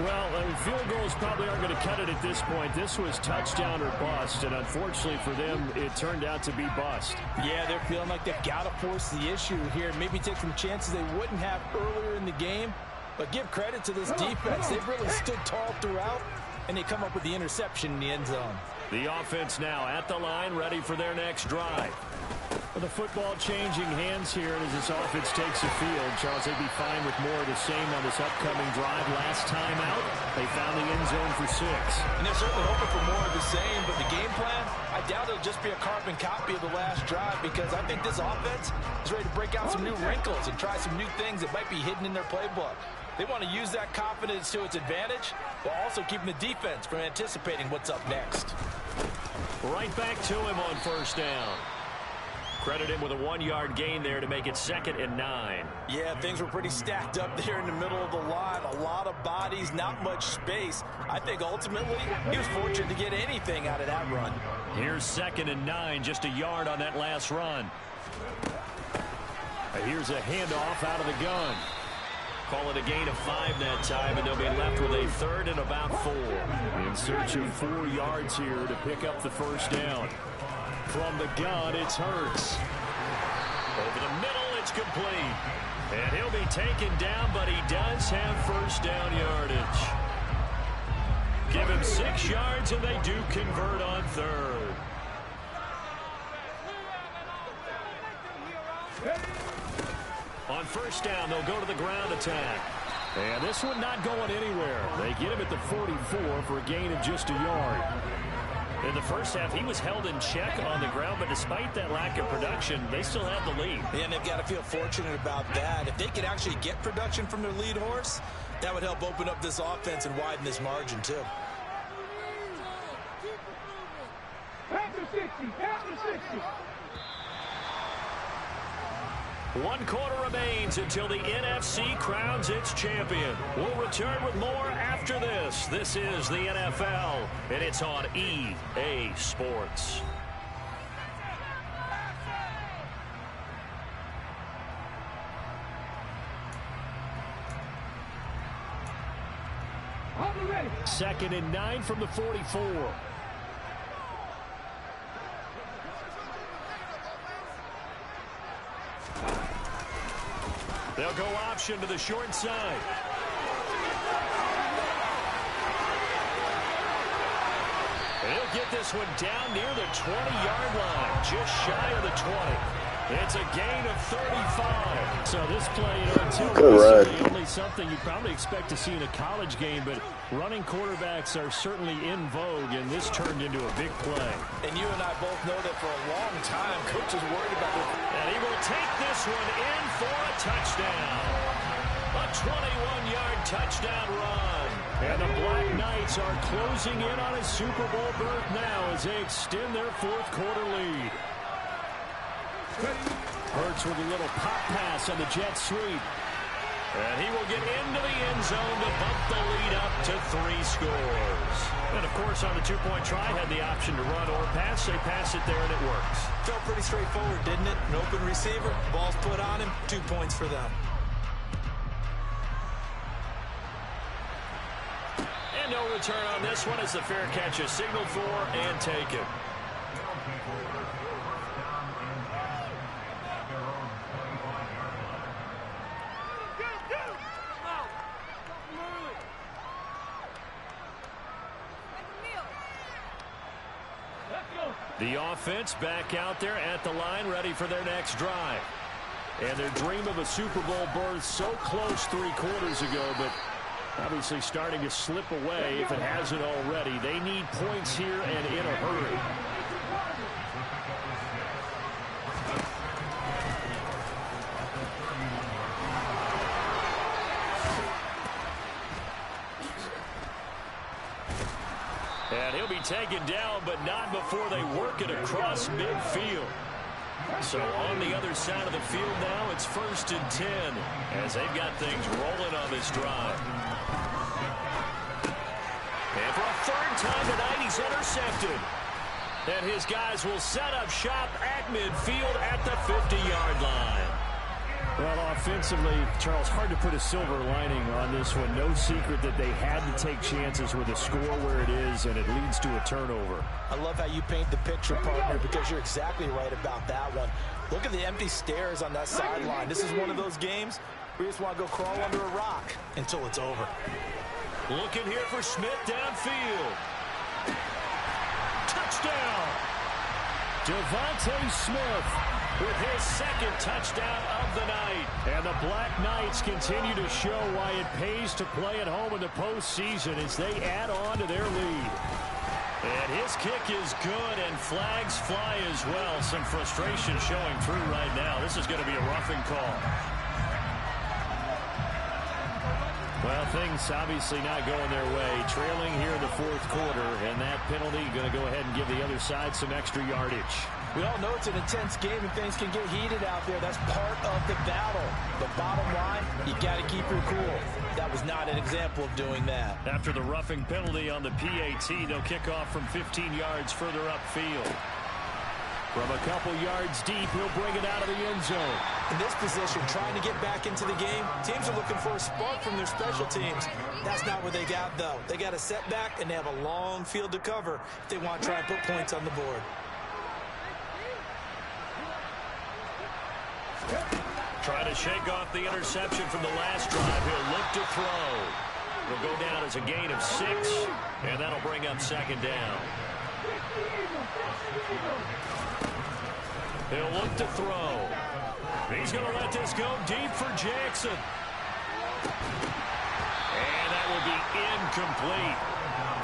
Well, field goals probably aren't going to cut it at this point. This was touchdown or bust, and unfortunately for them, it turned out to be bust. Yeah, they're feeling like they've got to force the issue here. Maybe take some chances they wouldn't have earlier in the game. But give credit to this defense. They've really stood tall throughout, and they come up with the interception in the end zone. The offense now at the line, ready for their next drive. Well, the football changing hands here as this offense takes the field. Charles, they'd be fine with more of the same on this upcoming drive. Last time out, they found the end zone for 6. And they're certainly hoping for more of the same, but the game plan, I I doubt it'll just be a carbon copy of the last drive, because I think this offense is ready to break out some new wrinkles and try some new things that might be hidden in their playbook. They want to use that confidence to its advantage, while also keeping the defense from anticipating what's up next. Right back to him on first down. Credit him with a 1-yard gain there to make it 2nd and 9. Yeah, things were pretty stacked up there in the middle of the line. A lot of bodies, not much space. I think ultimately he was fortunate to get anything out of that run. Here's 2nd and 9, just a yard on that last run. And here's a handoff out of the gun. Call it a gain of 5 that time, and they'll be left with a 3rd and about 4. In search of 4 yards here to pick up the first down. From the gun, it's Hurts. Over the middle, it's complete. And he'll be taken down, but he does have first down yardage. Give him 6 yards, and they do convert on 3rd. On first down, they'll go to the ground attack. And this one not going anywhere. They get him at the 44 for a gain of just a yard. In the first half, he was held in check on the ground, but despite that lack of production, they still have the lead. And they've got to feel fortunate about that. If they could actually get production from their lead horse, that would help open up this offense and widen this margin, too. After 60, after 60. 1 quarter remains until the NFC crowns its champion. We'll return with more after this. This is the NFL, and it's on EA Sports. Second and 9 from the 44. They'll go option to the short side. And he'll get this one down near the 20-yard line, just shy of the 20. It's a gain of 35. So this play in Yr2 is only something you probably expect to see in a college game, but running quarterbacks are certainly in vogue, and this turned into a big play. And you and I both know that for a long time, Coach is worried about it. And he will take this one in for a touchdown. A 21-yard touchdown run. And the Black Knights are closing in on a Super Bowl berth now as they extend their 4th quarter lead. Hurts with a little pop pass on the jet sweep. And he will get into the end zone to bump the lead up to 3 scores. And, of course, on the 2-point try, had the option to run or pass. They pass it there, and it works. Felt pretty straightforward, didn't it? An open receiver, ball's put on him, 2 points for them. And no return on this one as the fair catch is signaled for and taken. The offense back out there at the line, ready for their next drive. And their dream of a Super Bowl berth so close 3 quarters ago, but obviously starting to slip away if it hasn't already. They need points here and in a hurry. And he'll be taken down, but not before they work it across midfield. So on the other side of the field now, it's 1st and 10 as they've got things rolling on this drive. And for a 3rd time tonight, he's intercepted. And his guys will set up shop at midfield at the 50-yard line. Well, offensively, Charles, hard to put a silver lining on this one. No secret that they had to take chances with a score where it is, and it leads to a turnover. I love how you paint the picture, partner, because you're exactly right about that one. Look at the empty stairs on that sideline. This is one of those games where you just want to go crawl under a rock until it's over. Looking here for Smith downfield. Touchdown! Devontae Smith with his 2nd touchdown of the night. And the Black Knights continue to show why it pays to play at home in the postseason as they add on to their lead. And his kick is good, and flags fly as well. Some frustration showing through right now. This is going to be a roughing call. Well, things obviously not going their way. Trailing here in the fourth quarter, and that penalty going to go ahead and give the other side some extra yardage. We all know it's an intense game and things can get heated out there. That's part of the battle. But bottom line, you got to keep your cool. That was not an example of doing that. After the roughing penalty on the PAT, they'll kick off from 15 yards further upfield. From a couple yards deep, he'll bring it out of the end zone. In this position, trying to get back into the game, teams are looking for a spark from their special teams. That's not what they got, though. They got a setback, and they have a long field to cover if they want to try and put points on the board. Trying to shake off the interception from the last drive. He'll look to throw. Will go down as a gain of 6, and that'll bring up second down. He'll look to throw. He's going to let this go deep for Jackson. And that will be incomplete.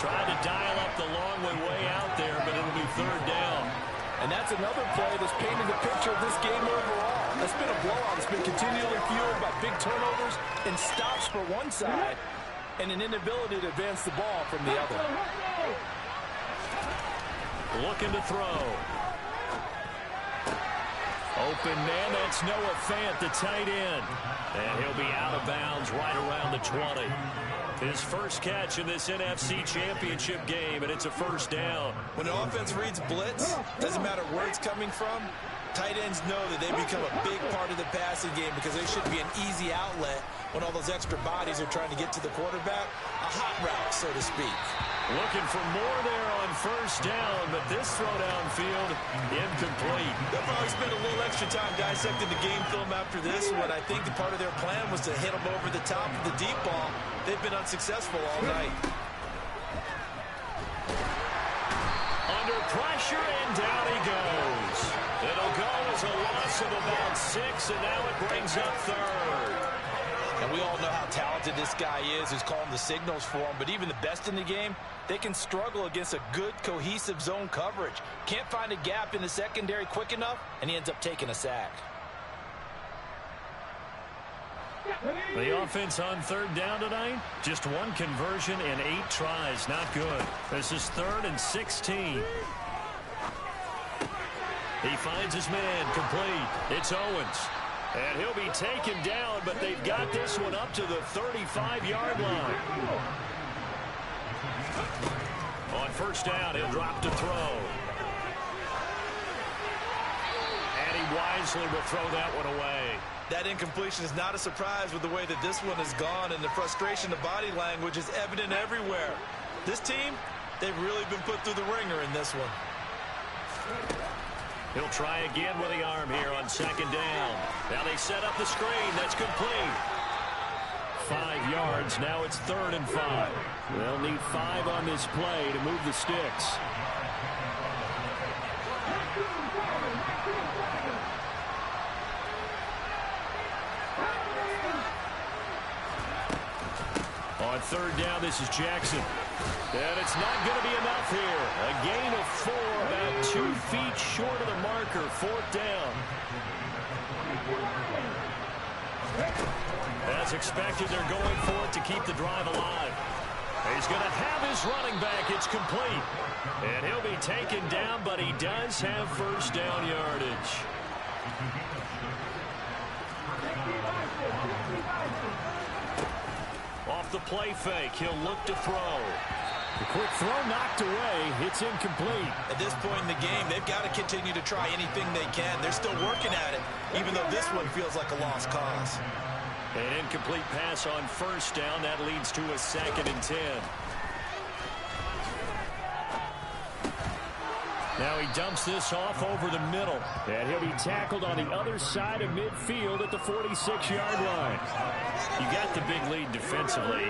Trying to dial up the long way out there, but it'll be third down. And that's another play that's painted the picture of this game overall. It's been a blowout. It's been continually fueled by big turnovers and stops for one side and an inability to advance the ball from the other. Looking to throw. Open man, that's Noah Fant, the tight end. And he'll be out of bounds right around the 20. His first catch in this NFC Championship game, and it's a first down. When an offense reads blitz, doesn't matter where it's coming from, tight ends know that they become a big part of the passing game because they should be an easy outlet when all those extra bodies are trying to get to the quarterback. A hot route, so to speak. Looking for more there on first down, but this throw downfield, incomplete. They'll probably spend a little extra time dissecting the game film after this one. I think the part of their plan was to hit them over the top of the deep ball. They've been unsuccessful all night. Under pressure, and down he goes. It'll go as a loss of about 6, and now it brings up third. And we all know how talented this guy is who's calling the signals for him, but even the best in the game, they can struggle against a good, cohesive zone coverage. Can't find a gap in the secondary quick enough, and he ends up taking a sack. The offense on third down tonight, just one conversion and 8 tries. Not good. This is 3rd and 16. He finds his man, complete. It's Owens. And he'll be taken down, but they've got this one up to the 35-yard line. On first down, he'll drop to throw. And he wisely will throw that one away. That incompletion is not a surprise with the way that this one has gone, and the frustration of body language is evident everywhere. This team, they've really been put through the ringer in this one. He'll try again with the arm here on second down. Now they set up the screen. That's complete. 5 yards. Now it's 3rd and 5. They'll need 5 on this play to move the sticks. On third down, this is Jackson. And it's not going to be enough here. A gain of 4, about 2 feet short of the marker. 4th down. As expected, they're going for it to keep the drive alive. He's going to have his running back. It's complete. And he'll be taken down, but he does have first down yardage. Off the play fake, he'll look to throw. The quick throw knocked away. It's incomplete. At this point in the game, they've got to continue to try anything they can. They're still working at it, even though this one feels like a lost cause. An incomplete pass on first down. That leads to a 2nd and 10. Now he dumps this off over the middle. And he'll be tackled on the other side of midfield at the 46-yard line. You got the big lead defensively.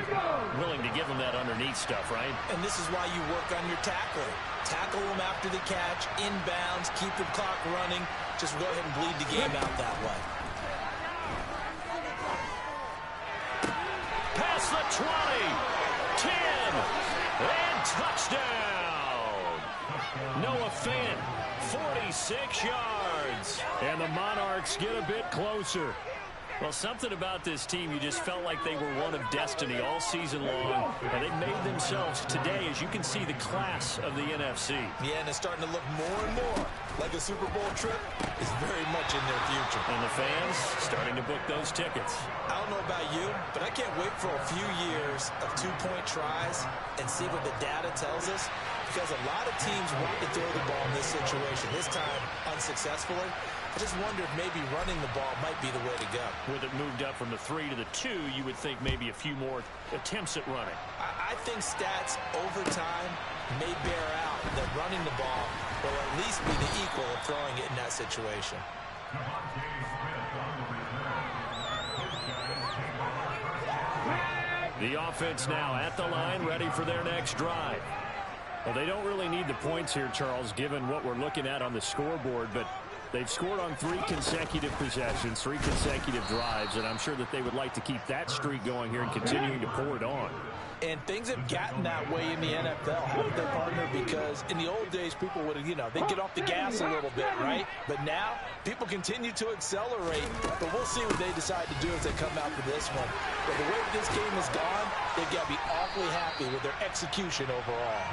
Willing to give him that underneath stuff, right? And this is why you work on your tackling. Tackle them after the catch, inbounds, keep the clock running. Just go ahead and bleed the game out that way. Past the 20, 10, and touchdown. Noah Fant, 46 yards. And the Monarchs get a bit closer. Well, something about this team, you just felt like they were one of destiny all season long. And they made themselves today, as you can see, the class of the NFC. Yeah, and it's starting to look more and more like a Super Bowl trip is very much in their future. And the fans starting to book those tickets. I don't know about you, but I can't wait for a few years of two-point tries and see what the data tells us. Because a lot of teams want to throw the ball in this situation, this time unsuccessfully. I just wonder if maybe running the ball might be the way to go. With it moved up from the 3 to the 2, you would think maybe a few more attempts at running. I think stats over time may bear out that running the ball will at least be the equal of throwing it in that situation. The offense now at the line, ready for their next drive. Well, they don't really need the points here, Charles, given what we're looking at on the scoreboard, but they've scored on 3 consecutive possessions, 3 consecutive drives, and I'm sure that they would like to keep that streak going here and continuing to pour it on. And things have gotten that way in the NFL, haven't they, partner? Because in the old days, people would, they'd get off the gas a little bit, right? But now, people continue to accelerate. But we'll see what they decide to do as they come out for this one. But the way this game has gone, they've got to be awfully happy with their execution overall.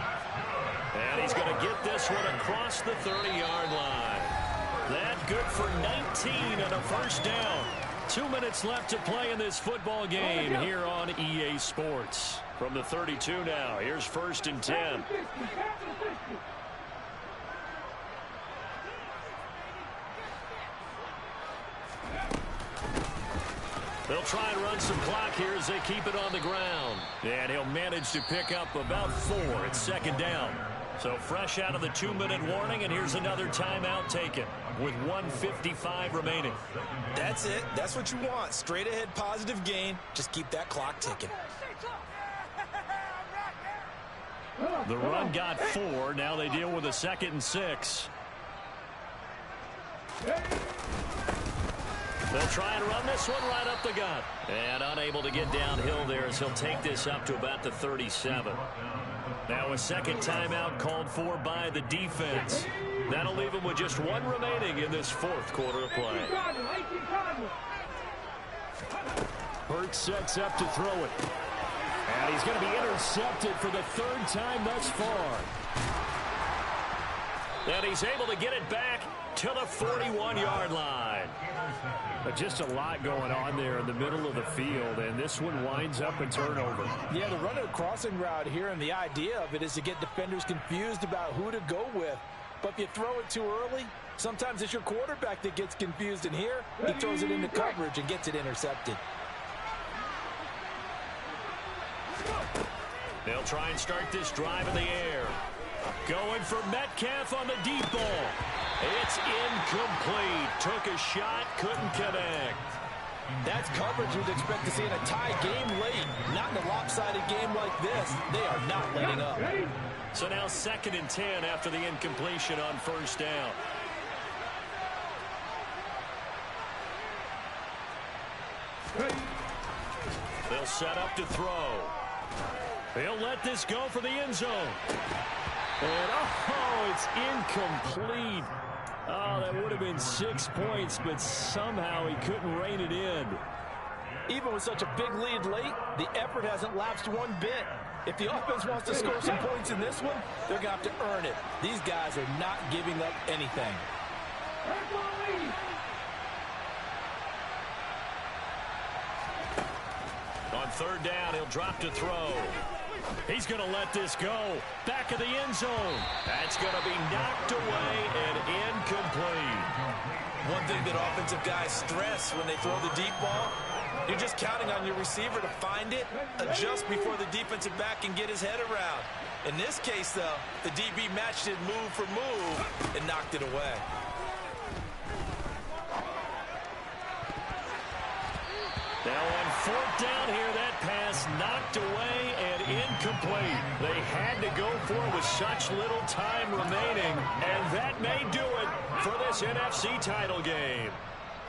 And he's going to get this one across the 30-yard line. That good for 19 and a first down. 2 minutes left to play in this football game here on EA Sports. From the 32 now, here's 1st and 10. They'll try and run some clock here as they keep it on the ground. And he'll manage to pick up about 4 at 2nd down. So fresh out of the 2-minute warning, and here's another timeout taken with 1:55 remaining. That's it. That's what you want. Straight ahead positive gain. Just keep that clock ticking. The run got 4. Now they deal with a 2nd and 6. They'll try and run this one right up the gut. And unable to get downhill there as he'll take this up to about the 37. Now a 2nd timeout called for by the defense. That'll leave him with just 1 remaining in this 4th quarter of play. Hurt sets up to throw it. And he's going to be intercepted for the 3rd time thus far. And he's able to get it back to the 41-yard line. But just a lot going on there in the middle of the field, and this one winds up a turnover. Yeah, the run of a crossing route here, and the idea of it is to get defenders confused about who to go with. But if you throw it too early, sometimes it's your quarterback that gets confused, and here he throws it into coverage and gets it intercepted. They'll try and start this drive in the air. Going for Metcalf on the deep ball. It's incomplete. Took a shot, couldn't connect. That's coverage you'd expect to see in a tie game late. Not in a lopsided game like this. They are not letting up. So now 2nd and 10 after the incompletion on 1st down. They'll set up to throw. He'll let this go for the end zone. And, it's incomplete. Oh, that would have been 6 points, but somehow he couldn't rein it in. Even with such a big lead late, the effort hasn't lapsed one bit. If the offense wants to score some points in this one, they're going to have to earn it. These guys are not giving up anything. On 3rd down, he'll drop to throw. He's going to let this go. Back of the end zone. That's going to be knocked away and incomplete. One thing that offensive guys stress when they throw the deep ball, you're just counting on your receiver to find it, adjust before the defensive back can get his head around. In this case, though, the DB matched it move for move and knocked it away. Now on 4th down here, that pass knocked away and incomplete. They had to go for it with such little time remaining, and that may do it for this NFC title game.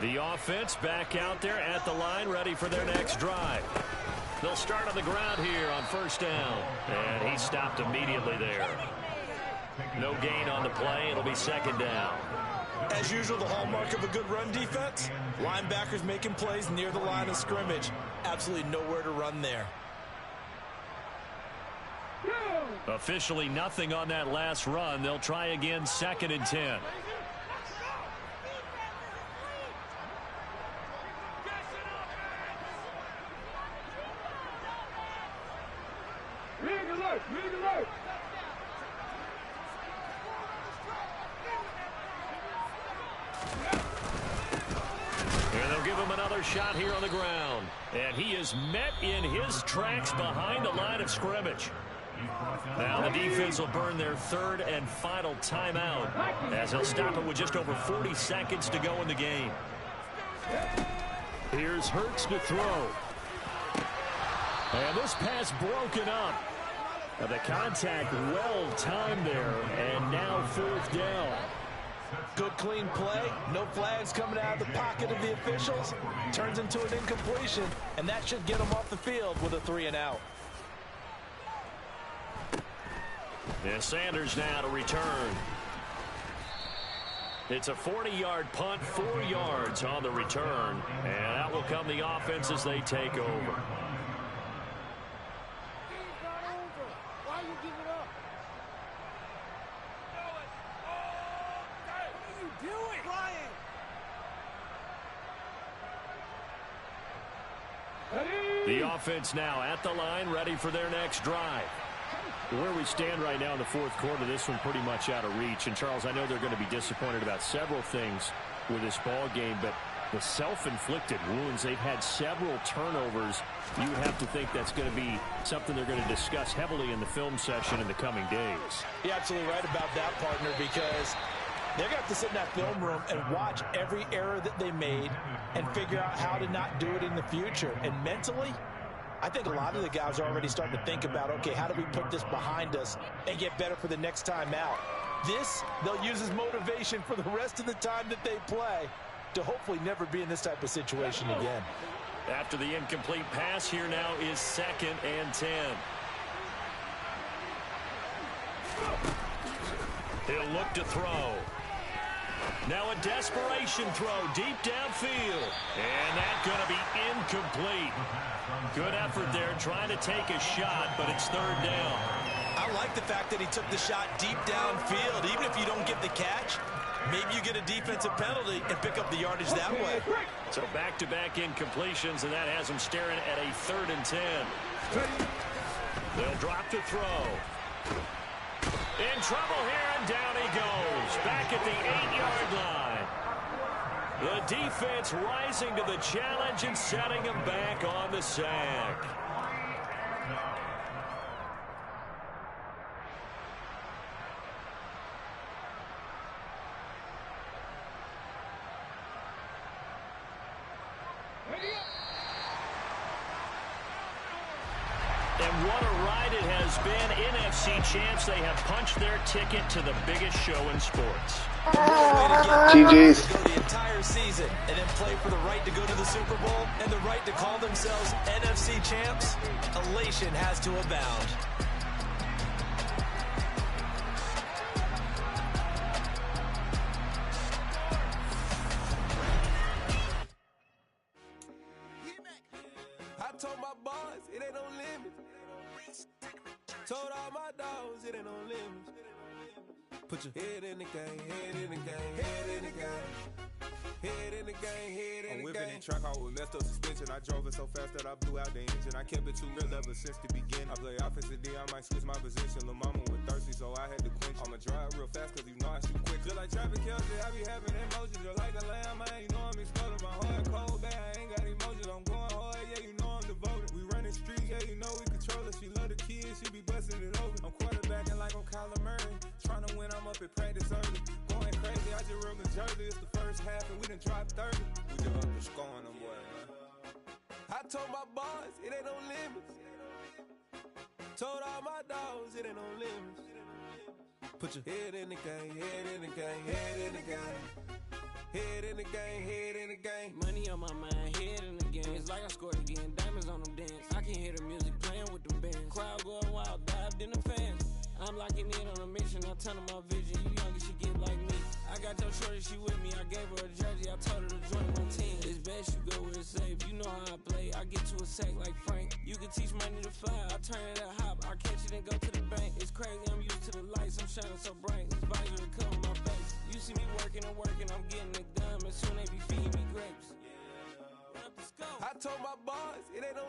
The offense back out there at the line, ready for their next drive. They'll start on the ground here on 1st down, and he stopped immediately there. No gain on the play. It'll be second down. As usual, the hallmark of a good run defense, linebackers making plays near the line of scrimmage. Absolutely nowhere to run there. Officially nothing on that last run. They'll try again, 2nd and 10. Rig alert! Rig alert! And they'll give him another shot here on the ground. And he is met in his tracks behind the line of scrimmage. Now the defense will burn their 3rd and final timeout as they'll stop it with just over 40 seconds to go in the game. Here's Hurts to throw. And this pass broken up. The contact well timed there, and now 4th down. Good clean play. No flags coming out of the pocket of the officials. Turns into an incompletion, and that should get them off the field with a 3 and out. And Sanders now to return. It's a 40-yard punt, 4 yards on the return. And out will come the offense as they take over. Why you give it up? What are you doing? Flying. The offense now at the line, ready for their next drive. Where we stand right now in the 4th quarter, this one pretty much out of reach. And, Charles, I know they're going to be disappointed about several things with this ball game, but the self-inflicted wounds, they've had several turnovers. You would have to think that's going to be something they're going to discuss heavily in the film session in the coming days. You're absolutely right about that, partner, because they're going to have to sit in that film room and watch every error that they made and figure out how to not do it in the future. And mentally, I think a lot of the guys are already starting to think about, okay, how do we put this behind us and get better for the next time out? This, they'll use as motivation for the rest of the time that they play to hopefully never be in this type of situation again. After the incomplete pass, here now is 2nd and 10. He'll look to throw. Now a desperation throw deep downfield. And that's going to be incomplete. Good effort there trying to take a shot, but it's 3rd down. I like the fact that he took the shot deep downfield. Even if you don't get the catch, maybe you get a defensive penalty and pick up the yardage that way. So back-to-back incompletions, and that has them staring at a 3rd and 10. They'll drop to throw. In trouble here, and down he goes. Back at the 8-yard line. The defense rising to the challenge and setting him back on the sack. And what a ride it has been. NFC champs, they have punched their ticket to the biggest show in sports. GG's. Go the entire season and then play for the right to go to the Super Bowl and the right to call themselves NFC champs. Elation has to abound. I told my boys it ain't no limit. Told all my dogs it ain't no limit. Put your head in the game, head in the game, head in the game. Head in the game, head in the game. I'm whipping in track out with messed up suspension. I drove it so fast that I blew out the engine. I kept it too real ever since the beginning. I play offensive D, I might switch my position. Lil' mama was thirsty, so I had to quench. I'ma drive real fast, cause you know I shoot quick. Just like traffic Kelsey, I be having emotions. Just like a lamb, man, you know I'm exploding. My heart cold, bad, I ain't got emotions. I'm going hard, yeah, you know I'm devoted. We running streets, yeah, you know we control it. She love the kids, she be busting it over. I'm quarterbacking like I'm Kyler Murray. Trying to win, I'm up at practice early. Going crazy, I just rubbed the jersey. It's the first half and we done dropped 30. We just up and scoring them, boy, man. I told my boys, it ain't no limits. Told all my dogs, it ain't no limits. Put your head in the game, head in the game, head in the game. Head in the game, head in the game. Money on my mind, head in the game. It's like I scored again, diamonds on them dance. I can hear the music playing with them bands. Crowd going wild, dived in the fans. I'm locking in on a mission, I turn on my vision. You young, she get like me. I got your shorty, she with me. I gave her a jersey, I told her to join my team. It's best you go where it's safe. You know how I play. I get to a sack like Frank. You can teach money to fly. I turn it a hop. I catch it and go to the bank. It's crazy, I'm used to the lights. I'm shining so bright. This visor to cover my face. You see me working and working. I'm getting it done. And soon they be feeding me grapes. I told my boys, it ain't no